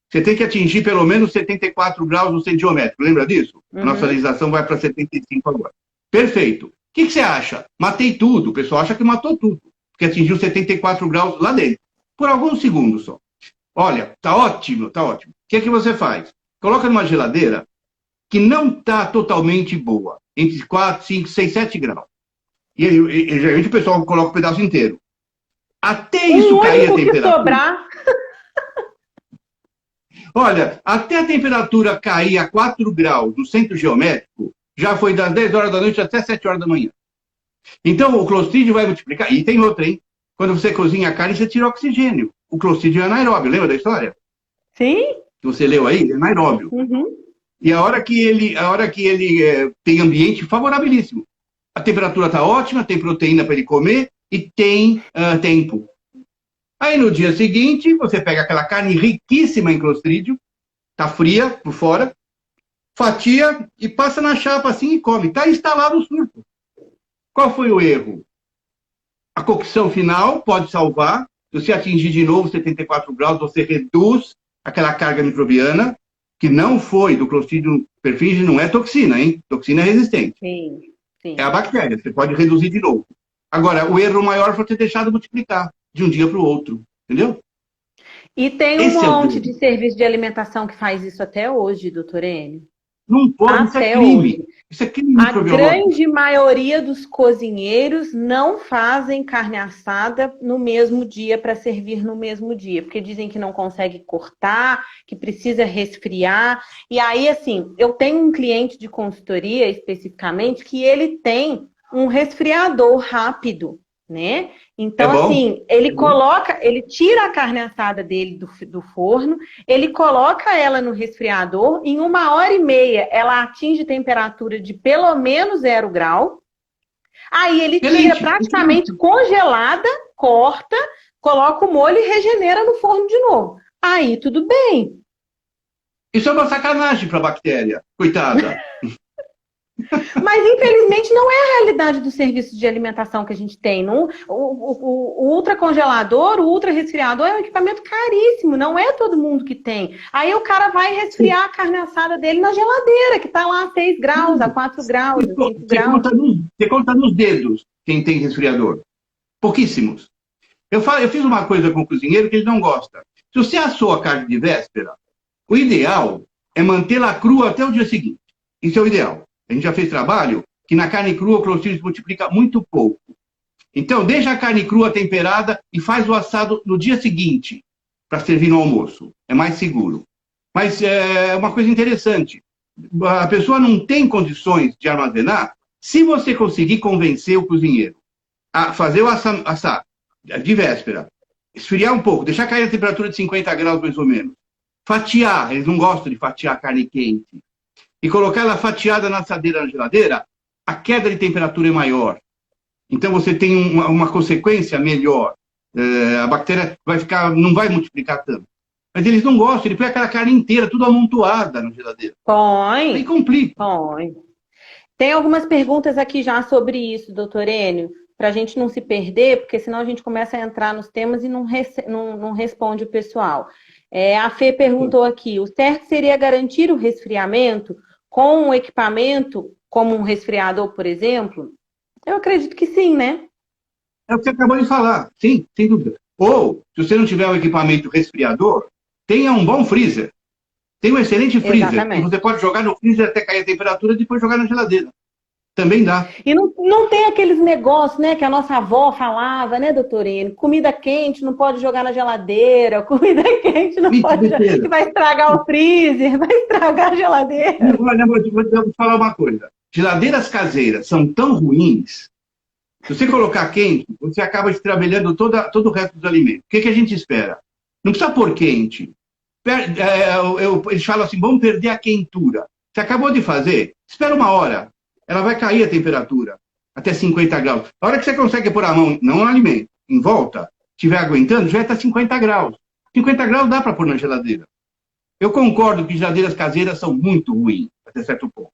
Você tem que atingir pelo menos 74 graus no centro geométrico, lembra disso? A nossa legislação vai para 75 agora. Perfeito. O que você acha? Matei tudo. O pessoal acha que matou tudo, porque atingiu 74 graus lá dentro, por alguns segundos só. Olha, tá ótimo, tá ótimo. O que você faz? Coloca numa geladeira que não está totalmente boa, entre 4, 5, 6, 7 graus. E geralmente o pessoal coloca o pedaço inteiro. Até isso cair a temperatura. Que sobrar. Olha, até a temperatura cair a 4 graus no centro geométrico, já foi das 10 horas da noite até 7 horas da manhã. Então, o Clostridium vai multiplicar. E tem outra, hein? Quando você cozinha a carne, você tira oxigênio. O Clostridium é anaeróbio, lembra da história? Sim. Que você leu aí? É anaeróbio. E a hora que ele tem ambiente favorabilíssimo. A temperatura está ótima, tem proteína para ele comer e tem tempo. Aí no dia seguinte, você pega aquela carne riquíssima em Clostridium, tá fria por fora, fatia e passa na chapa assim e come. Está instalado o surto. Qual foi o erro? A cocção final pode salvar. Se você atingir de novo 74 graus, você reduz aquela carga microbiana, que não foi do Clostridium perfringens, não é toxina, hein? Toxina é resistente. Sim, sim. É a bactéria, você pode reduzir de novo. Agora, o erro maior foi ter deixado multiplicar de um dia para o outro, entendeu? E tem um monte de serviço de alimentação que faz isso até hoje, doutor Enio. Não pode, isso é crime. Hoje. Isso é crime microbiológico. A grande maioria dos cozinheiros não fazem carne assada no mesmo dia para servir no mesmo dia, porque dizem que não consegue cortar, que precisa resfriar. E aí, assim, eu tenho um cliente de consultoria especificamente que ele tem um resfriador rápido, né? Então, assim, ele tira a carne assada dele do forno, ele coloca ela no resfriador, em 1h30 ela atinge temperatura de pelo menos 0 grau, aí ele tira praticamente congelada, corta, coloca o molho e regenera no forno de novo. Aí tudo bem. Isso é uma sacanagem para a bactéria, coitada. Mas, infelizmente, não é a realidade do serviço de alimentação que a gente tem. O ultracongelador, o ultra resfriador é um equipamento caríssimo, não é todo mundo que tem. Aí o cara vai resfriar a carne assada dele na geladeira, que está lá a 6 graus, a 4 graus, a 5 graus. Você conta nos dedos quem tem resfriador. Pouquíssimos. Eu fiz uma coisa com o cozinheiro que ele não gosta. Se você assou a carne de véspera, o ideal é mantê-la crua até o dia seguinte. Isso é o ideal. A gente já fez trabalho que na carne crua o Clostridium multiplica muito pouco. Então, deixa a carne crua temperada e faz o assado no dia seguinte para servir no almoço. É mais seguro. Mas é uma coisa interessante. A pessoa não tem condições de armazenar se você conseguir convencer o cozinheiro a fazer o assado de véspera, esfriar um pouco, deixar cair a temperatura de 50 graus mais ou menos, fatiar, eles não gostam de fatiar carne quente, e colocar ela fatiada na assadeira, na geladeira, a queda de temperatura é maior. Então você tem uma consequência melhor. A bactéria não vai multiplicar tanto. Mas eles não gostam, ele põe aquela carne inteira, tudo amontoada na geladeira. Põe. Aí complica. Põe. Tem algumas perguntas aqui já sobre isso, doutor Enio, para a gente não se perder, porque senão a gente começa a entrar nos temas e não responde o pessoal. A Fê perguntou aqui, o certo seria garantir o resfriamento com um equipamento como um resfriador, por exemplo? Eu acredito que sim, né? É o que você acabou de falar, sim, sem dúvida. Ou, se você não tiver um equipamento resfriador, tenha um bom freezer. Tem um excelente freezer. Exatamente. Que você pode jogar no freezer até cair a temperatura e depois jogar na geladeira. Também dá. E não tem aqueles negócios, né, que a nossa avó falava, né, doutorino? Comida quente não pode jogar na geladeira, comida quente não pode jogar, que vai estragar o freezer, vai estragar a geladeira. Olha, vou te falar uma coisa. Geladeiras caseiras são tão ruins, se você colocar quente, você acaba estrabelhando todo o resto dos alimentos. O que a gente espera? Não precisa pôr quente. Eles falam assim, vamos perder a quentura. Você acabou de fazer, espera 1 hora. Ela vai cair a temperatura até 50 graus. A hora que você consegue pôr a mão, não no alimento, em volta, estiver aguentando, já está 50 graus. 50 graus dá para pôr na geladeira. Eu concordo que geladeiras caseiras são muito ruins, até certo ponto.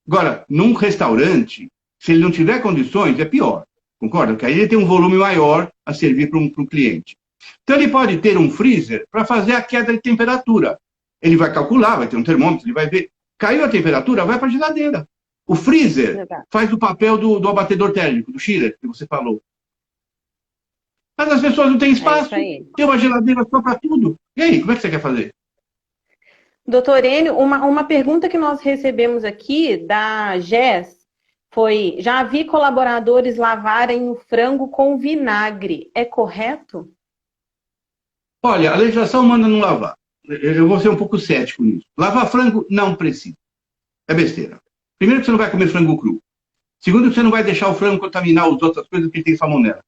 Agora, num restaurante, se ele não tiver condições, é pior. Concorda? Porque aí ele tem um volume maior a servir para um cliente. Então, ele pode ter um freezer para fazer a queda de temperatura. Ele vai calcular, vai ter um termômetro, ele vai ver. Caiu a temperatura, vai para a geladeira. O freezer faz o papel do abatedor térmico, do chiller, que você falou. Mas as pessoas não têm espaço, tem uma geladeira só para tudo. E aí, como é que você quer fazer? Doutor Enio, uma pergunta que nós recebemos aqui da Jess foi: já vi colaboradores lavarem o frango com vinagre. É correto? Olha, a legislação manda não lavar. Eu vou ser um pouco cético nisso. Lavar frango não precisa. É besteira. Primeiro que você não vai comer frango cru. Segundo que você não vai deixar o frango contaminar as outras coisas que tem salmonela.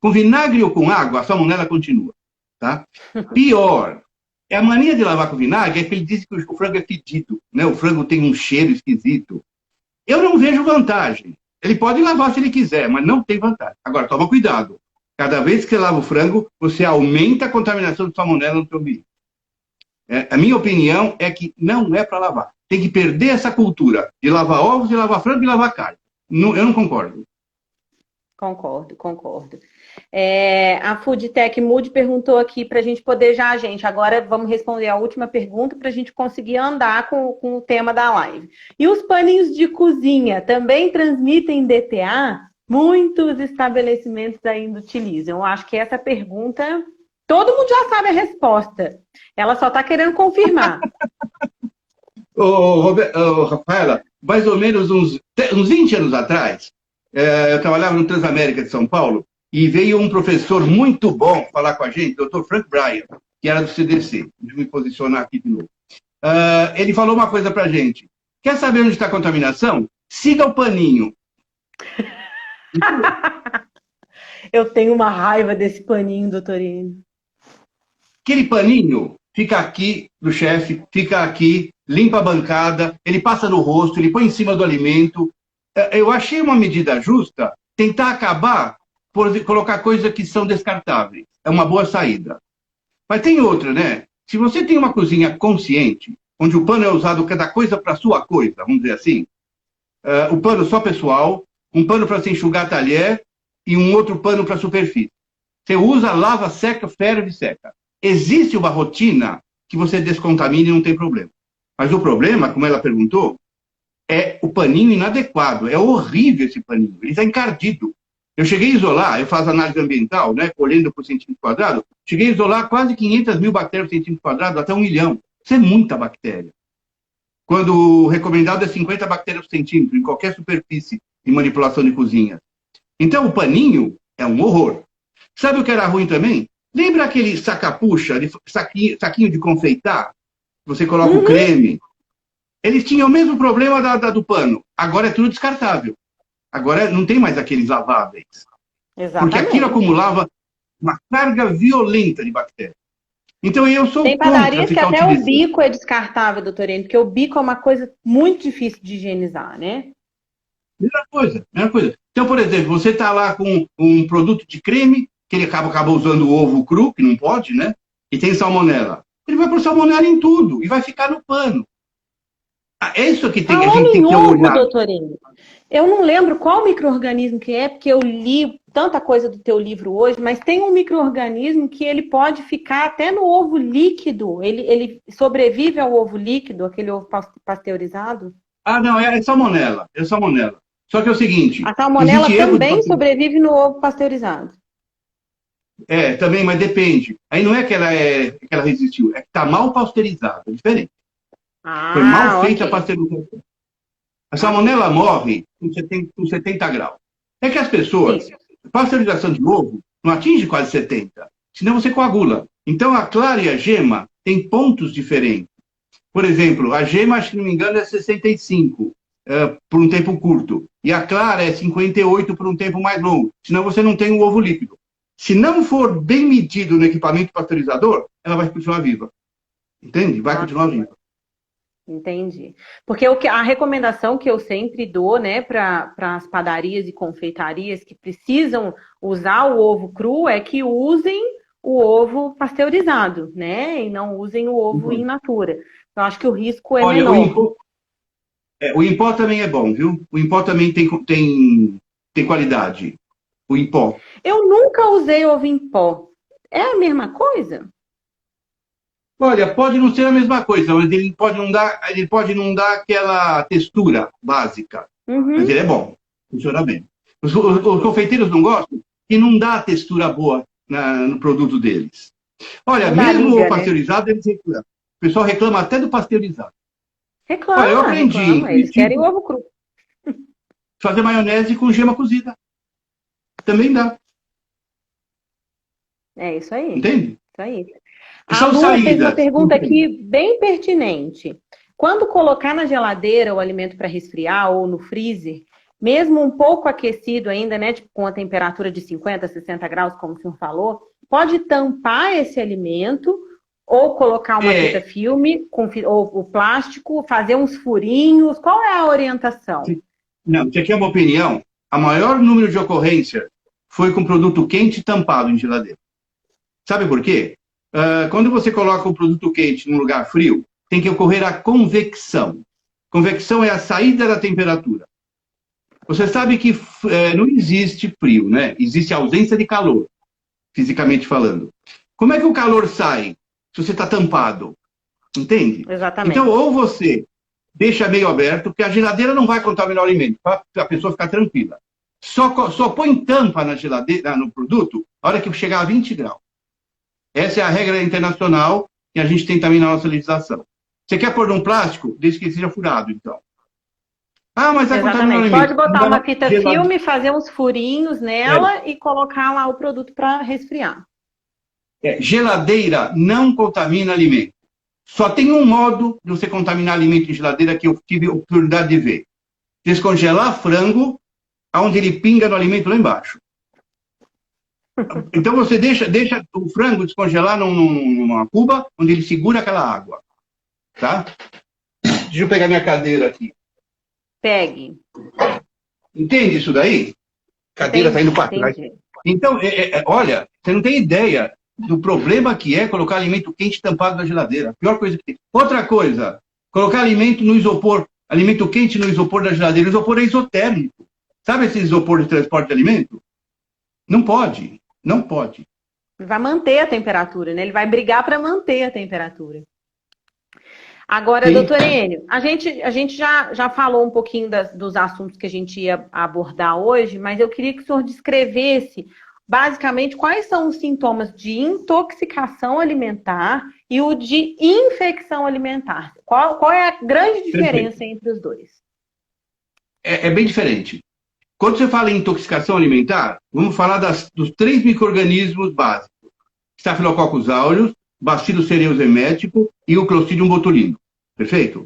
Com vinagre ou com água, a salmonela continua. Tá? Pior, é a mania de lavar com vinagre, é que ele diz que o frango é fedido, né? O frango tem um cheiro esquisito. Eu não vejo vantagem. Ele pode lavar se ele quiser, mas não tem vantagem. Agora, toma cuidado. Cada vez que você lava o frango, você aumenta a contaminação de salmonela no seu ambiente. A minha opinião é que não é para lavar. Tem que perder essa cultura de lavar ovos, de lavar frango e lavar carne. Não, eu não concordo. Concordo. A Foodtech Mood perguntou aqui para a gente poder já, gente. Agora vamos responder a última pergunta para a gente conseguir andar com o tema da live. E os paninhos de cozinha também transmitem DTA? Muitos estabelecimentos ainda utilizam. Eu acho que essa pergunta, todo mundo já sabe a resposta. Ela só está querendo confirmar. Rafaela, mais ou menos uns 20 anos atrás, eu trabalhava no Transamérica de São Paulo e veio um professor muito bom falar com a gente, o Dr. Frank Bryan, que era do CDC. Deixa eu me posicionar aqui de novo. Ele falou uma coisa para a gente. Quer saber onde está a contaminação? Siga o paninho. Eu tenho uma raiva desse paninho, doutorino. Aquele paninho fica aqui do chefe, fica aqui, limpa a bancada, ele passa no rosto, ele põe em cima do alimento. Eu achei uma medida justa tentar acabar por colocar coisas que são descartáveis. É uma boa saída. Mas tem outra, né? Se você tem uma cozinha consciente, onde o pano é usado cada coisa para a sua coisa, vamos dizer assim, o pano só pessoal, um pano para se enxugar talher e um outro pano para superfície. Você usa, lava, seca, ferve, seca. Existe uma rotina que você descontamina e não tem problema. Mas o problema, como ela perguntou, é o paninho inadequado. É horrível esse paninho. Ele está encardido. Eu cheguei a isolar, eu faço análise ambiental, né, colhendo por centímetro quadrado, cheguei a isolar quase 500 mil bactérias por centímetro quadrado, até 1 milhão. Isso é muita bactéria. Quando o recomendado é 50 bactérias por centímetro, em qualquer superfície de manipulação de cozinha. Então, o paninho é um horror. Sabe o que era ruim também? Lembra aquele sacapuxa, saquinho de confeitar? Você coloca o creme. Eles tinham o mesmo problema do pano. Agora é tudo descartável. Agora não tem mais aqueles laváveis. Exatamente. Porque aquilo acumulava uma carga violenta de bactérias. Então eu sou tem padarias que até o bico é descartável, doutorino, porque o bico é uma coisa muito difícil de higienizar, né? Mesma coisa. Então, por exemplo, você está lá com um produto de creme, que ele acaba usando o ovo cru, que não pode, né? E tem salmonela. Ele vai pôr salmonela em tudo e vai ficar no pano. É isso que a gente tem que olhar. Doutorino, eu não lembro qual micro-organismo que é, porque eu li tanta coisa do teu livro hoje, mas tem um micro-organismo que ele pode ficar até no ovo líquido. Ele sobrevive ao ovo líquido, aquele ovo pasteurizado? Não, é salmonela. É salmonela. Só que é o seguinte... A salmonela também sobrevive no ovo pasteurizado. Também, mas depende. Aí não é que ela resistiu, é que está mal pasteurizado, é diferente. Foi mal feita a pasteurização. A salmonela morre com 70 graus. É que as pessoas, pasteurização de ovo não atinge quase 70, senão você coagula. Então a clara e a gema têm pontos diferentes. Por exemplo, a gema, acho que não me engano, é 65 por um tempo curto. E a clara é 58 por um tempo mais longo. Senão você não tem o ovo líquido. Se não for bem medido no equipamento pasteurizador, ela vai continuar viva. Entende? Vai continuar viva. Entendi. Porque a recomendação que eu sempre dou, né, para as padarias e confeitarias que precisam usar o ovo cru é que usem o ovo pasteurizado, né? E não usem o ovo in Uhum. natura. Eu acho que o risco é Olha, menor. o em pó também é bom, viu? O em pó também tem qualidade. O em pó. Eu nunca usei ovo em pó. É a mesma coisa? Olha, pode não ser a mesma coisa, mas ele pode não dar aquela textura básica. Mas ele Uhum. é bom, funciona bem. Os confeiteiros não gostam e não dá a textura boa no produto deles. Olha, Não dá mesmo o liga, né? pasteurizado, eles reclamam. O pessoal reclama até do pasteurizado. Olha, eu Reclama, aprendi, em reclama. Eles querem o Curitiba, ovo cru. fazer maionese com gema cozida. Também dá, É isso aí. entende? Isso aí. E A são Lua fez uma saídas. pergunta aqui bem pertinente. Quando colocar na geladeira o alimento para resfriar ou no freezer, mesmo um pouco aquecido ainda, né, tipo, com a temperatura de 50, 60 graus, como o senhor falou, pode tampar esse alimento ou colocar uma fita É, filme ou o plástico, fazer uns furinhos. Qual é a orientação? não, isso aqui é uma opinião. A maior número de ocorrência foi com produto quente tampado em geladeira. Sabe por quê? Quando você coloca o produto quente num lugar frio, tem que ocorrer a convecção. Convecção é a saída da temperatura. Você sabe que não existe frio, né? Existe ausência de calor, fisicamente falando. Como é que o calor sai se você está tampado? Entende? Então, Exatamente. ou você deixa meio aberto, porque a geladeira não vai contaminar o alimento, para a pessoa ficar tranquila. Só põe tampa na geladeira, no produto, a hora que chegar a 20 graus. Essa é a regra internacional que a gente tem também na nossa legislação. Você quer pôr num plástico? Desde que seja furado, então. Ah, mas vai contaminar o Exatamente. Pode alimento. botar uma fita Geladeira. filme, fazer uns furinhos nela e colocar lá o produto para resfriar. Geladeira não contamina alimento. Só tem um modo de você contaminar alimento em geladeira que eu tive a oportunidade de ver. Descongelar frango, onde ele pinga no alimento lá embaixo. Então você deixa o frango descongelar numa cuba, onde ele segura aquela água. Tá? Deixa eu pegar minha cadeira aqui. Pegue. Entende isso daí? A cadeira está Entendi, indo para trás. entendi. Então, olha, você não tem ideia do problema que é colocar alimento quente tampado na geladeira. A pior coisa que tem. Outra coisa, colocar alimento no isopor, alimento quente no isopor da geladeira. O isopor é isotérmico. Sabe esse isopor de transporte de alimento? Não pode, não pode. Vai manter a temperatura, né? Ele vai brigar para manter a temperatura. Agora, Sim. doutor Enio, a gente já falou um pouquinho dos assuntos que a gente ia abordar hoje, mas eu queria que o senhor descrevesse basicamente quais são os sintomas de intoxicação alimentar e o de infecção alimentar. Qual é a grande Perfeito. diferença entre os dois? É bem diferente. Quando você fala em intoxicação alimentar, vamos falar dos três micro-organismos básicos. Staphylococcus aureus, Bacillus cereus emético e o Clostridium botulino. Perfeito?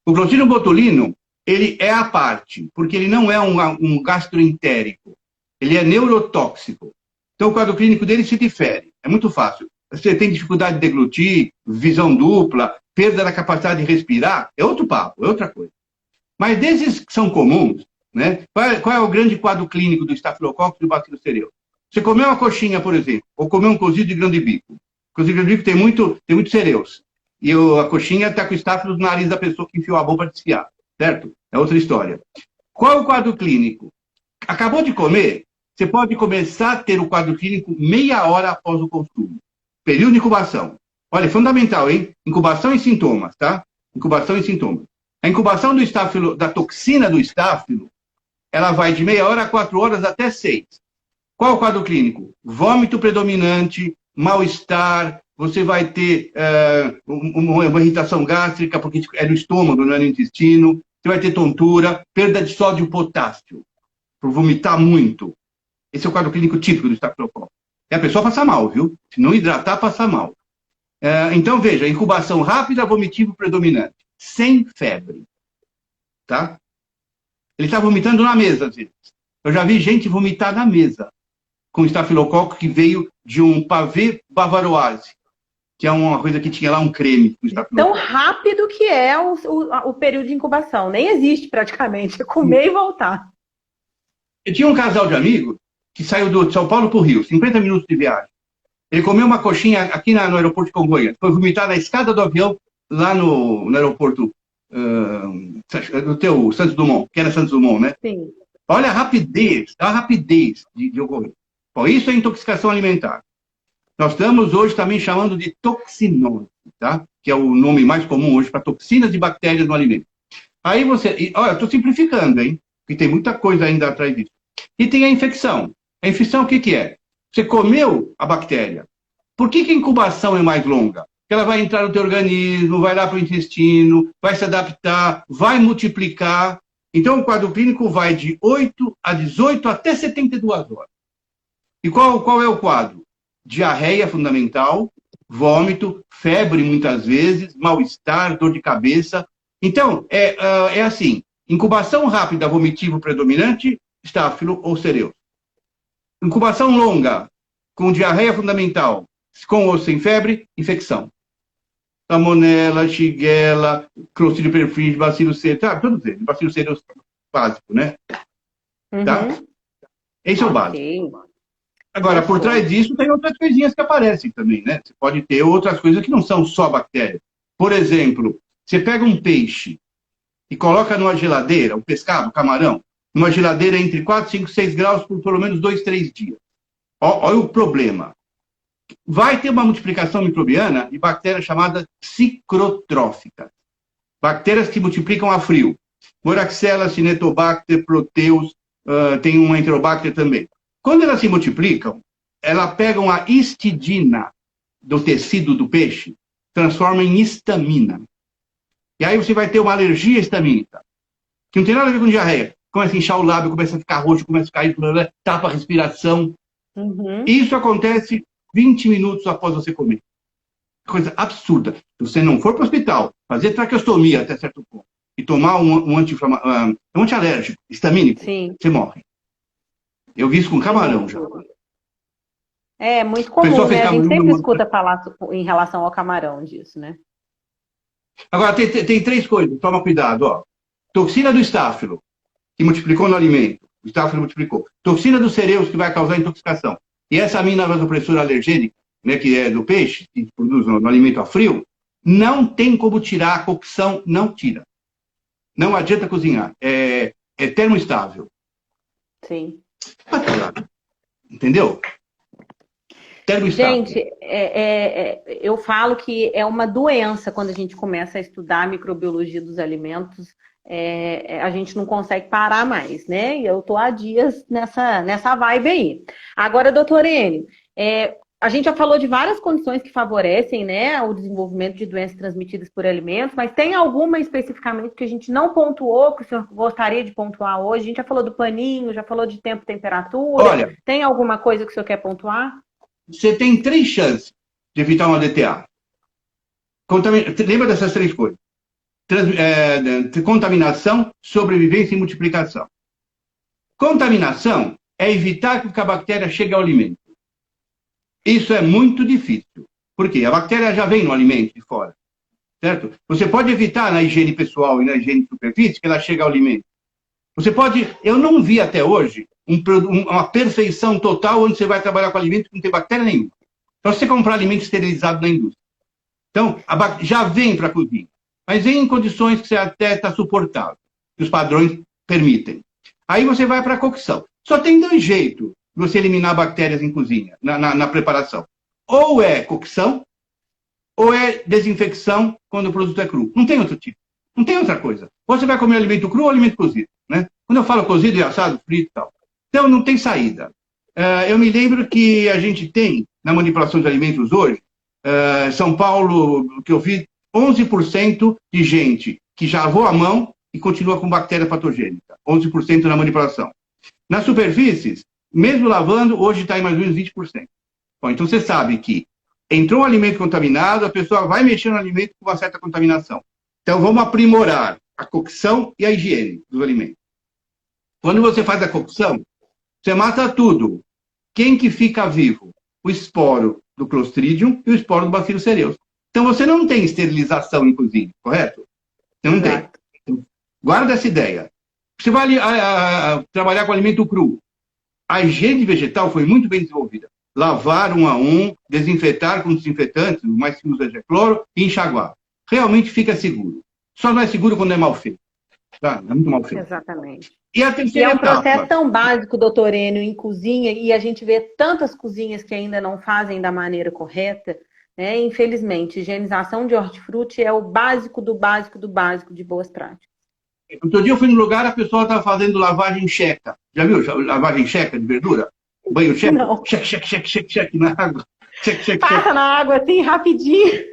O Clostridium botulino, ele é a parte, porque ele não é um gastroentérico. Ele é neurotóxico. Então, o quadro clínico dele se difere. É muito fácil. Você tem dificuldade de deglutir, visão dupla, perda da capacidade de respirar, é outro papo, é outra coisa. Mas desses que são comuns, né? Qual é o grande quadro clínico do Staphylococcus e do Bacillus cereus? Você comeu uma coxinha, por exemplo, ou comeu um cozido de grão de bico. O cozido de grão de bico tem muito cereus. E a coxinha está com o estáfilo no nariz da pessoa que enfiou a bomba para desfiar, certo? É outra história. Qual é o quadro clínico? Acabou de comer, você pode começar a ter o quadro clínico meia hora após o consumo. Período de incubação. Olha, é fundamental, hein? Incubação e sintomas, tá? Incubação e sintomas. A incubação do estáfilo, da toxina do estáfilo, ela vai de meia hora a 4 horas até 6. Qual é o quadro clínico? Vômito predominante, mal-estar, você vai ter uma irritação gástrica, porque é no estômago, não é no intestino, você vai ter tontura, perda de sódio e potássio, por vomitar muito. Esse é o quadro clínico típico do estafilococcus. E a pessoa passa mal, viu? Se não hidratar, passa mal. Então, veja, incubação rápida, vomitivo predominante, sem febre. Tá? Ele está vomitando na mesa, às vezes. Eu já vi gente vomitar na mesa com estafilococo que veio de um pavê bavaroise, que é uma coisa que tinha lá um creme com Tão estafilococo. rápido que é o período de incubação. Nem existe praticamente. É comer e voltar. Eu tinha um casal de amigos que saiu de São Paulo para o Rio, 50 minutos de viagem. Ele comeu uma coxinha aqui no aeroporto de Congonhas, foi vomitar na escada do avião, lá no aeroporto do teu Santos Dumont, que era Santos Dumont, né? Sim. Olha a rapidez de ocorrer. Bom, isso é intoxicação alimentar. Nós estamos hoje também chamando de toxinose, tá? Que é o nome mais comum hoje para toxinas de bactérias no alimento. Aí você... Olha, estou simplificando, hein? Porque tem muita coisa ainda atrás disso. E tem a infecção. A infecção, o que que é? Você comeu a bactéria. Por que que a incubação é mais longa? Porque ela vai entrar no teu organismo, vai lá para o intestino, vai se adaptar, vai multiplicar. Então, o quadro clínico vai de 8 a 18 até 72 horas. E qual é o quadro? Diarreia fundamental, vômito, febre muitas vezes, mal-estar, dor de cabeça. Então, é assim, incubação rápida, vomitivo predominante, estáfilo ou cereus. Incubação longa, com diarreia fundamental, com ou sem febre, infecção. Salmonella, Shigella, Clostridium perfringens, Bacillus cereus, tá, todos eles, Bacillus cereus básico, né? Uhum. Tá? Esse é o básico. Ok. Agora, por trás disso, tem outras coisinhas que aparecem também, né? Você pode ter outras coisas que não são só bactérias. Por exemplo, você pega um peixe e coloca numa geladeira, um pescado, um camarão, numa geladeira entre 4, 5, 6 graus por pelo menos 2, 3 dias. Olha o problema. Vai ter uma multiplicação microbiana de bactérias chamadas psicrotróficas. Bactérias que multiplicam a frio. Moraxella, Cinetobacter, Proteus, tem uma Enterobacter também. Quando elas se multiplicam, elas pegam a histidina do tecido do peixe, transformam em histamina. E aí você vai ter uma alergia histamínica, que não tem nada a ver com diarreia. Começa a inchar o lábio, começa a ficar roxo, começa a cair, tapa a respiração. Uhum. Isso acontece 20 minutos após você comer. Coisa absurda. Se você não for para o hospital, fazer traqueostomia até certo ponto, e tomar um antialérgico, histamínico, Sim. você morre. Eu vi isso com camarão já. É muito comum, né? A gente sempre escuta falar em relação ao camarão disso, né? Agora, tem 3 coisas, toma cuidado, ó. Toxina do estáfilo, que multiplicou no alimento. O estáfilo multiplicou. Toxina dos cereus, que vai causar intoxicação. E essa amina vasopressora alergênica, né, que é do peixe, que produz no alimento a frio, não tem como tirar a cocção, não tira. Não adianta cozinhar. É termoestável. Sim. Entendeu? Termoestável. Gente, eu falo que é uma doença quando a gente começa a estudar a microbiologia dos alimentos. A gente não consegue parar mais, né? E eu tô há dias nessa vibe aí. Agora, doutor Enio, a gente já falou de várias condições que favorecem, né, o desenvolvimento de doenças transmitidas por alimentos, mas tem alguma especificamente que a gente não pontuou, que o senhor gostaria de pontuar hoje? A gente já falou do paninho, já falou de tempo e temperatura. Olha, tem alguma coisa que o senhor quer pontuar? Você tem 3 chances de evitar uma DTA. Lembra dessas 3 coisas? Contaminação, sobrevivência e multiplicação. Contaminação é evitar que a bactéria chegue ao alimento. Isso é muito difícil. Por quê? A bactéria já vem no alimento de fora. Certo? Você pode evitar na higiene pessoal e na higiene de superfície que ela chegue ao alimento. Você pode... Eu não vi até hoje uma perfeição total onde você vai trabalhar com alimento que não tem bactéria nenhuma. Então, você comprar alimento esterilizado na indústria. Então, já vem para a cozinha. Mas vem em condições que você até está suportável. Que os padrões permitem. Aí você vai para a cocção. Só tem 2 jeitos de você eliminar bactérias em cozinha, na preparação. Ou é cocção, ou é desinfecção quando o produto é cru. Não tem outro tipo. Não tem outra coisa. Ou você vai comer alimento cru ou alimento cozido. Né? Quando eu falo cozido e assado, frito e tal. Então, não tem saída. Eu me lembro que a gente tem, na manipulação de alimentos hoje, São Paulo, que eu vi, 11% de gente que já lavou a mão e continua com bactéria patogênica. 11% na manipulação. Nas superfícies, mesmo lavando, hoje está em mais ou menos 20%. Bom, então você sabe que entrou um alimento contaminado, a pessoa vai mexer no alimento com uma certa contaminação. Então, vamos aprimorar a cocção e a higiene dos alimentos. Quando você faz a cocção, você mata tudo. Quem que fica vivo? O esporo do Clostridium e o esporo do Bacillus cereus. Então, você não tem esterilização em cozinha, correto? Você não tem. Então, guarda essa ideia. Você vai trabalhar com alimento cru. A higiene vegetal foi muito bem desenvolvida. lavar um a um, desinfetar com desinfetante, o mais que usa é cloro, e enxaguar. Realmente fica seguro. Só não é seguro quando é mal feito. Tá? É muito mal feito. Exatamente. E a E terceira é um etapa. processo tão básico, doutor Enio, em cozinha, e a gente vê tantas cozinhas que ainda não fazem da maneira correta, né? Infelizmente, higienização de hortifruti é o básico do básico do básico de boas práticas. Outro dia eu fui no lugar, a pessoa estava fazendo lavagem checa. Já viu lavagem checa de verdura? Banho cheque? Não. Cheque na água. Passa na água assim, rapidinho.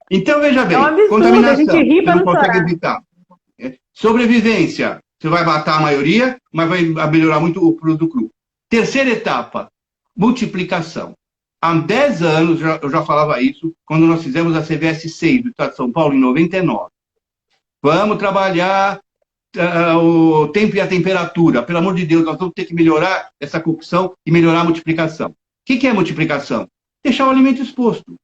Então, veja bem, É um absurdo, contaminação, a gente ri você pra não não consegue chorar. evitar. Sobrevivência, você vai matar a maioria, mas vai melhorar muito o produto cru. Terceira etapa, multiplicação. Há 10 anos eu já falava isso, quando nós fizemos a CVS 6 do Estado de São Paulo, em 99. Vamos trabalhar o tempo e a temperatura. Pelo amor de Deus, nós vamos ter que melhorar essa cocção e melhorar a multiplicação. O que é multiplicação? Deixar o alimento exposto.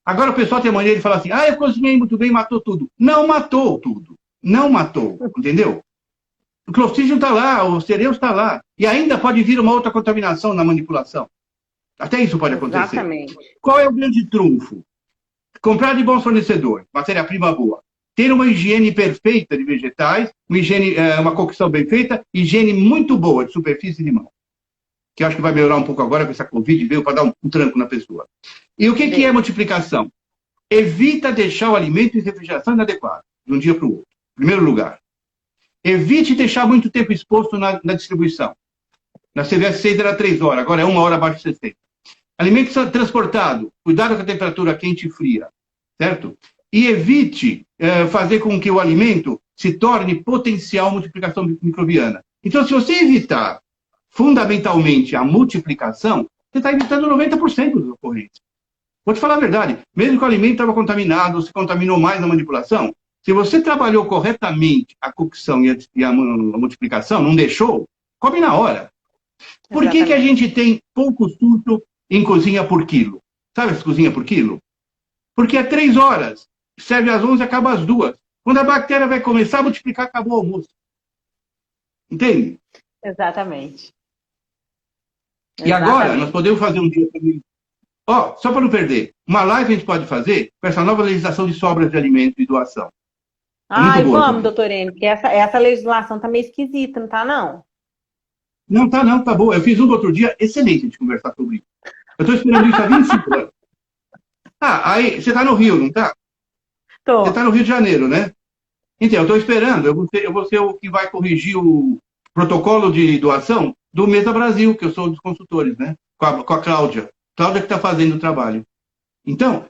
Agora o pessoal tem a maneira de falar assim, eu cozinhei muito bem, matou tudo. Não matou tudo. Não matou, entendeu? O clostridium está lá, o cereus está lá. E ainda pode vir uma outra contaminação na manipulação. Até isso pode acontecer. Exatamente. Qual é o grande trunfo? Comprar de bons fornecedores, matéria-prima boa. Ter uma higiene perfeita de vegetais, uma cocção bem feita, higiene muito boa de superfície de mão. Que eu acho que vai melhorar um pouco agora com essa Covid, veio para dar um tranco na pessoa. E o que é multiplicação? Evita deixar o alimento em refrigeração inadequada, de um dia para o outro. Em primeiro lugar. Evite deixar muito tempo exposto na distribuição. Na CVS 6 era 3 horas, agora é 1 hora abaixo de 60. Alimento transportado, cuidado com a temperatura quente e fria, certo? E evite fazer com que o alimento se torne potencial multiplicação microbiana. Então, se você evitar fundamentalmente a multiplicação, você está evitando 90% dos ocorrentes. Vou te falar a verdade, mesmo que o alimento estava contaminado, se contaminou mais na manipulação, se você trabalhou corretamente a cocção e a multiplicação, não deixou, come na hora. Por que a gente tem pouco surto em cozinha por quilo? Sabe essa cozinha por quilo? Porque é 3 horas, serve às 11 e acaba às 2. Quando a bactéria vai começar a multiplicar, acabou o almoço. Entende? Exatamente. E agora, nós podemos fazer um dia também. Só para não perder, uma live a gente pode fazer com essa nova legislação de sobras de alimento e doação. Vamos, doutor Enio, porque essa legislação tá meio esquisita, não tá, não? Não, tá boa. Eu fiz um outro dia, excelente de conversar sobre isso. Eu estou esperando isso há 25 anos. Aí, você está no Rio, não está? Tô. Você está no Rio de Janeiro, né? Então, eu estou esperando, eu vou ser o que vai corrigir o protocolo de doação do Mesa Brasil, que eu sou um dos consultores, né? Com a Cláudia. Cláudia que está fazendo o trabalho. Então,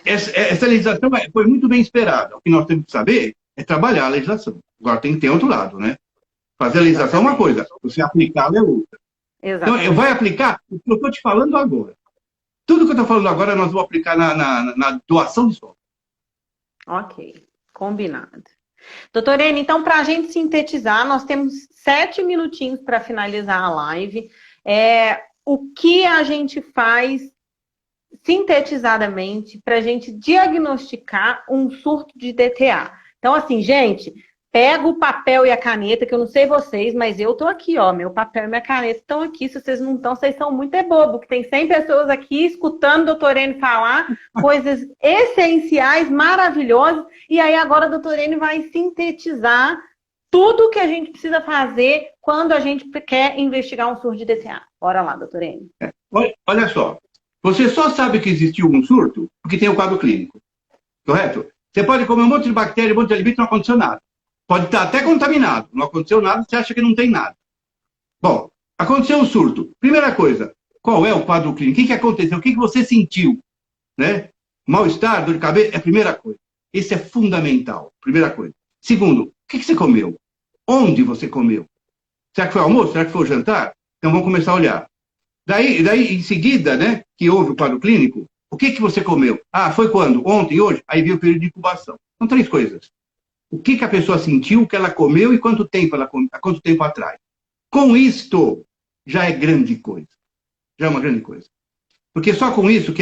essa legislação foi muito bem esperada. O que nós temos que saber é trabalhar a legislação. Agora tem que ter outro lado, né? Fazer a legislação é uma coisa, você aplicá-la é outra. Exatamente. Então, vai aplicar o que eu estou te falando agora. Tudo que eu estou falando agora nós vamos aplicar na doação de solo. Ok, combinado. Doutor Enio, então, para a gente sintetizar, nós temos 7 minutinhos para finalizar a live. O que a gente faz sintetizadamente para a gente diagnosticar um surto de DTA? Então, assim, gente, pega o papel e a caneta, que eu não sei vocês, mas eu tô aqui, meu papel e minha caneta estão aqui. Se vocês não estão, vocês são muito bobo, que tem 100 pessoas aqui escutando o doutor Enio falar coisas essenciais, maravilhosas, e aí agora o doutor Enio vai sintetizar tudo que a gente precisa fazer quando a gente quer investigar um surto de DTA. Bora lá, doutor Enio. Olha só, você só sabe que existiu um surto porque tem o quadro clínico, correto? Você pode comer um monte de bactéria, um monte de alimento e não aconteceu nada. Pode estar até contaminado, não aconteceu nada, você acha que não tem nada. Bom, aconteceu um surto. Primeira coisa, qual é o quadro clínico? O que aconteceu? O que você sentiu? Né? Mal-estar, dor de cabeça, é a primeira coisa. Isso é fundamental, primeira coisa. Segundo, o que você comeu? Onde você comeu? Será que foi almoço? Será que foi o jantar? Então vamos começar a olhar. Daí em seguida, né, que houve o quadro clínico, o que você comeu? Foi quando? Ontem, hoje? Aí veio o período de incubação. São 3 coisas. O que a pessoa sentiu, o que ela comeu e quanto tempo quanto tempo atrás. Com isto, já é grande coisa. Já é uma grande coisa. Porque só com isso,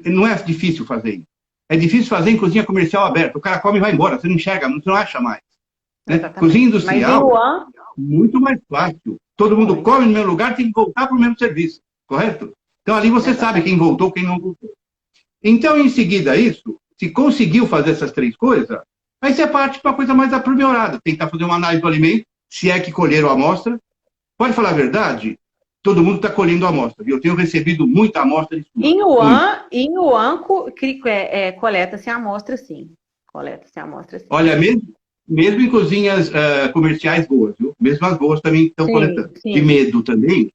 não é difícil fazer isso. É difícil fazer em cozinha comercial aberta. O cara come e vai embora, você não enxerga, você não acha mais. Né? Cozinha industrial, muito mais fácil. Todo mundo come no mesmo lugar, tem que voltar para o mesmo serviço. correto? Então, ali você sabe quem voltou, quem não voltou. Então, em seguida a isso, se conseguiu fazer essas 3 coisas, aí você parte para uma coisa mais aprimorada. Tentar fazer uma análise do alimento, se é que colheram a amostra. Pode falar a verdade? Todo mundo está colhendo a amostra. Eu tenho recebido muita amostra de estudo. Em Wuhan coleta-se a amostra, sim. Coleta-se a amostra, sim. Olha, mesmo em cozinhas comerciais boas, viu? Mesmo as boas também estão coletando. Sim. De medo também,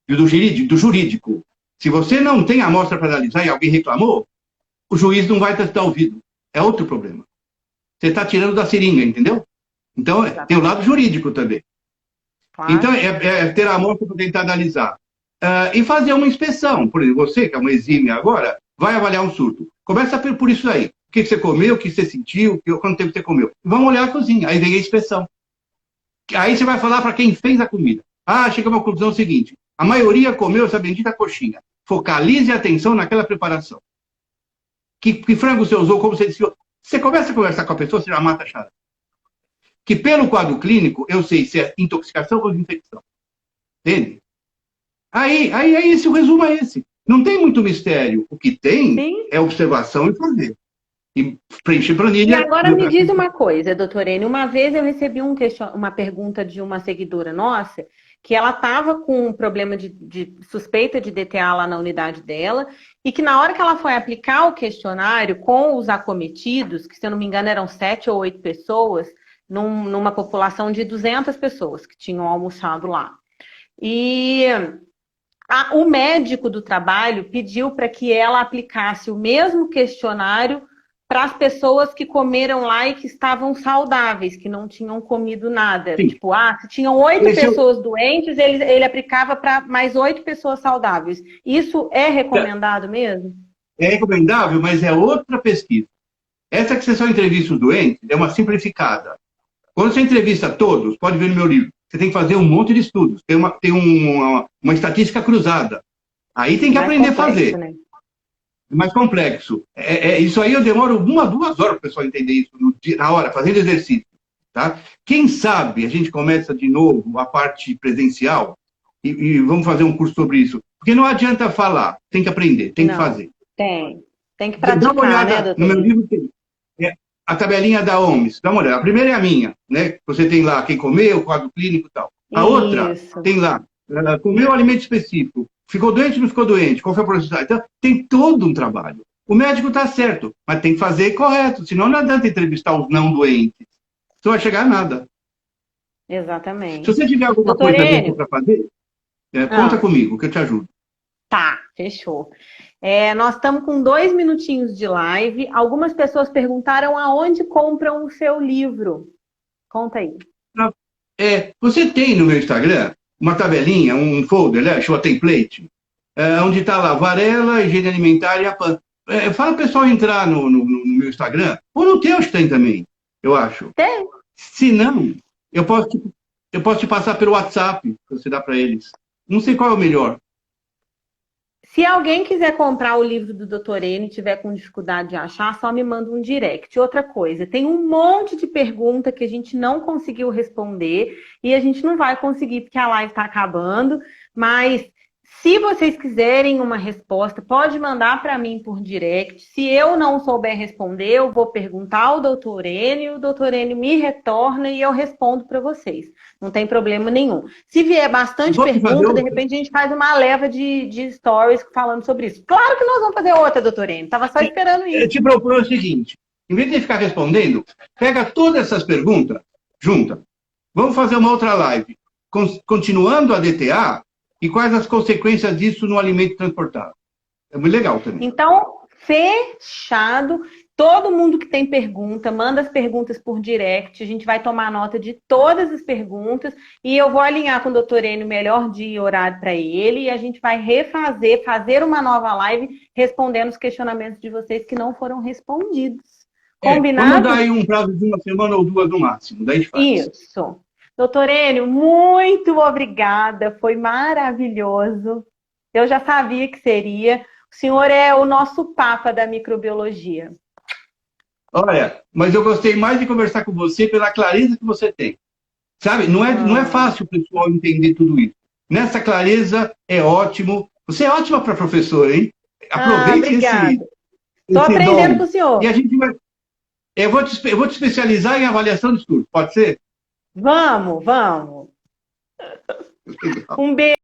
e do jurídico. Se você não tem amostra para analisar e alguém reclamou, o juiz não vai estar ouvido. É outro problema. Você está tirando da seringa, entendeu? Então, tem o lado jurídico também. Claro. Então, é ter a amostra para tentar analisar. E fazer uma inspeção. Por exemplo, você, que é uma exímia agora, vai avaliar um surto. Começa por isso aí. O que você comeu, o que você sentiu, quanto tempo você comeu. Vamos olhar a cozinha. Aí vem a inspeção. Aí você vai falar para quem fez a comida. Chega a uma conclusão seguinte. A maioria comeu essa bendita coxinha. Focalize a atenção naquela preparação. Que frango você usou, como você disse. Você começa a conversar com a pessoa, você já mata a charada. Que pelo quadro clínico, eu sei se é intoxicação ou infecção. Entende? Aí esse, o resumo é esse. Não tem muito mistério. O que tem é observação e fazer. E preencher planilha. E agora me diz uma coisa, doutora Ene. Uma vez eu recebi uma pergunta de uma seguidora nossa, que ela estava com um problema de suspeita de DTA lá na unidade dela, e que na hora que ela foi aplicar o questionário com os acometidos, que se eu não me engano eram 7 ou 8 pessoas, numa população de 200 pessoas que tinham almoçado lá. E o médico do trabalho pediu para que ela aplicasse o mesmo questionário para as pessoas que comeram lá e que estavam saudáveis, que não tinham comido nada. Sim. Tipo, se tinham 8 pessoas doentes, ele aplicava para mais 8 pessoas saudáveis. Isso é recomendado mesmo? É recomendável, mas é outra pesquisa. Essa que você só entrevista os doentes é uma simplificada. Quando você entrevista todos, pode ver no meu livro, você tem que fazer um monte de estudos. Tem uma estatística cruzada. Aí tem que aprender a fazer. Né? Mais complexo. Isso aí eu demoro 1 a 2 horas para o pessoal entender isso na hora, fazendo exercício. Tá? Quem sabe a gente começa de novo a parte presencial e vamos fazer um curso sobre isso. Porque não adianta falar, tem que aprender, tem que fazer. Tem que praticar, dá uma olhada, né, doutor? No meu livro tem a tabelinha da OMS. Dá uma olhada. A primeira é a minha, né? Você tem lá quem comeu, o quadro clínico e tal. A outra tem lá, comeu alimento específico. Ficou doente ou não ficou doente? Qual foi a probabilidade? Então, tem todo um trabalho. O médico está certo, mas tem que fazer correto. Senão não adianta entrevistar os não doentes. Você não vai chegar a nada. Exatamente. Se você tiver alguma coisa para fazer, conta comigo, que eu te ajudo. Tá, fechou. Nós estamos com 2 minutinhos de live. Algumas pessoas perguntaram aonde compram o seu livro. Conta aí. Você tem no meu Instagram uma tabelinha, um folder, né? Chama template, onde está lá Varela, higiene alimentar e a PAN. Fala o pessoal entrar no meu Instagram, ou no teu tem também, eu acho. Tem. Se não, eu posso te passar pelo WhatsApp, que você dá para eles. Não sei qual é o melhor. Se alguém quiser comprar o livro do Dr. Ene e tiver com dificuldade de achar, só me manda um direct. Outra coisa, tem um monte de pergunta que a gente não conseguiu responder e a gente não vai conseguir porque a live está acabando, mas se vocês quiserem uma resposta, pode mandar para mim por direct. Se eu não souber responder, eu vou perguntar ao Dr. Ene, o Dr. Ene me retorna e eu respondo para vocês. Não tem problema nenhum. Se vier bastante pergunta, de repente a gente faz uma leva de stories falando sobre isso. Claro que nós vamos fazer outra, Dr. Ene. Estava só esperando isso. Eu te proponho o seguinte, em vez de ficar respondendo, pega todas essas perguntas, junta. Vamos fazer uma outra live. Continuando a DTA, e quais as consequências disso no alimento transportado. É muito legal também. Então, fechado. Todo mundo que tem pergunta, manda as perguntas por direct. A gente vai tomar nota de todas as perguntas. E eu vou alinhar com o Dr. Ene o melhor dia e horário para ele. E a gente vai fazer uma nova live respondendo os questionamentos de vocês que não foram respondidos. Combinado? Vamos dar aí um prazo de 1 semana ou 2 no máximo. Daí a gente faz. Isso. Doutor Enio, muito obrigada, foi maravilhoso. Eu já sabia que seria. O senhor é o nosso papa da microbiologia. Olha, mas eu gostei mais de conversar com você pela clareza que você tem. Sabe, não é fácil o pessoal entender tudo isso. Nessa clareza é ótimo, Você é ótima para professora, hein? Aproveite obrigada. esse Estou aprendendo dom. com o senhor. E a gente vai... eu vou te especializar em avaliação de estudo, pode ser? Vamos, vamos. Um beijo.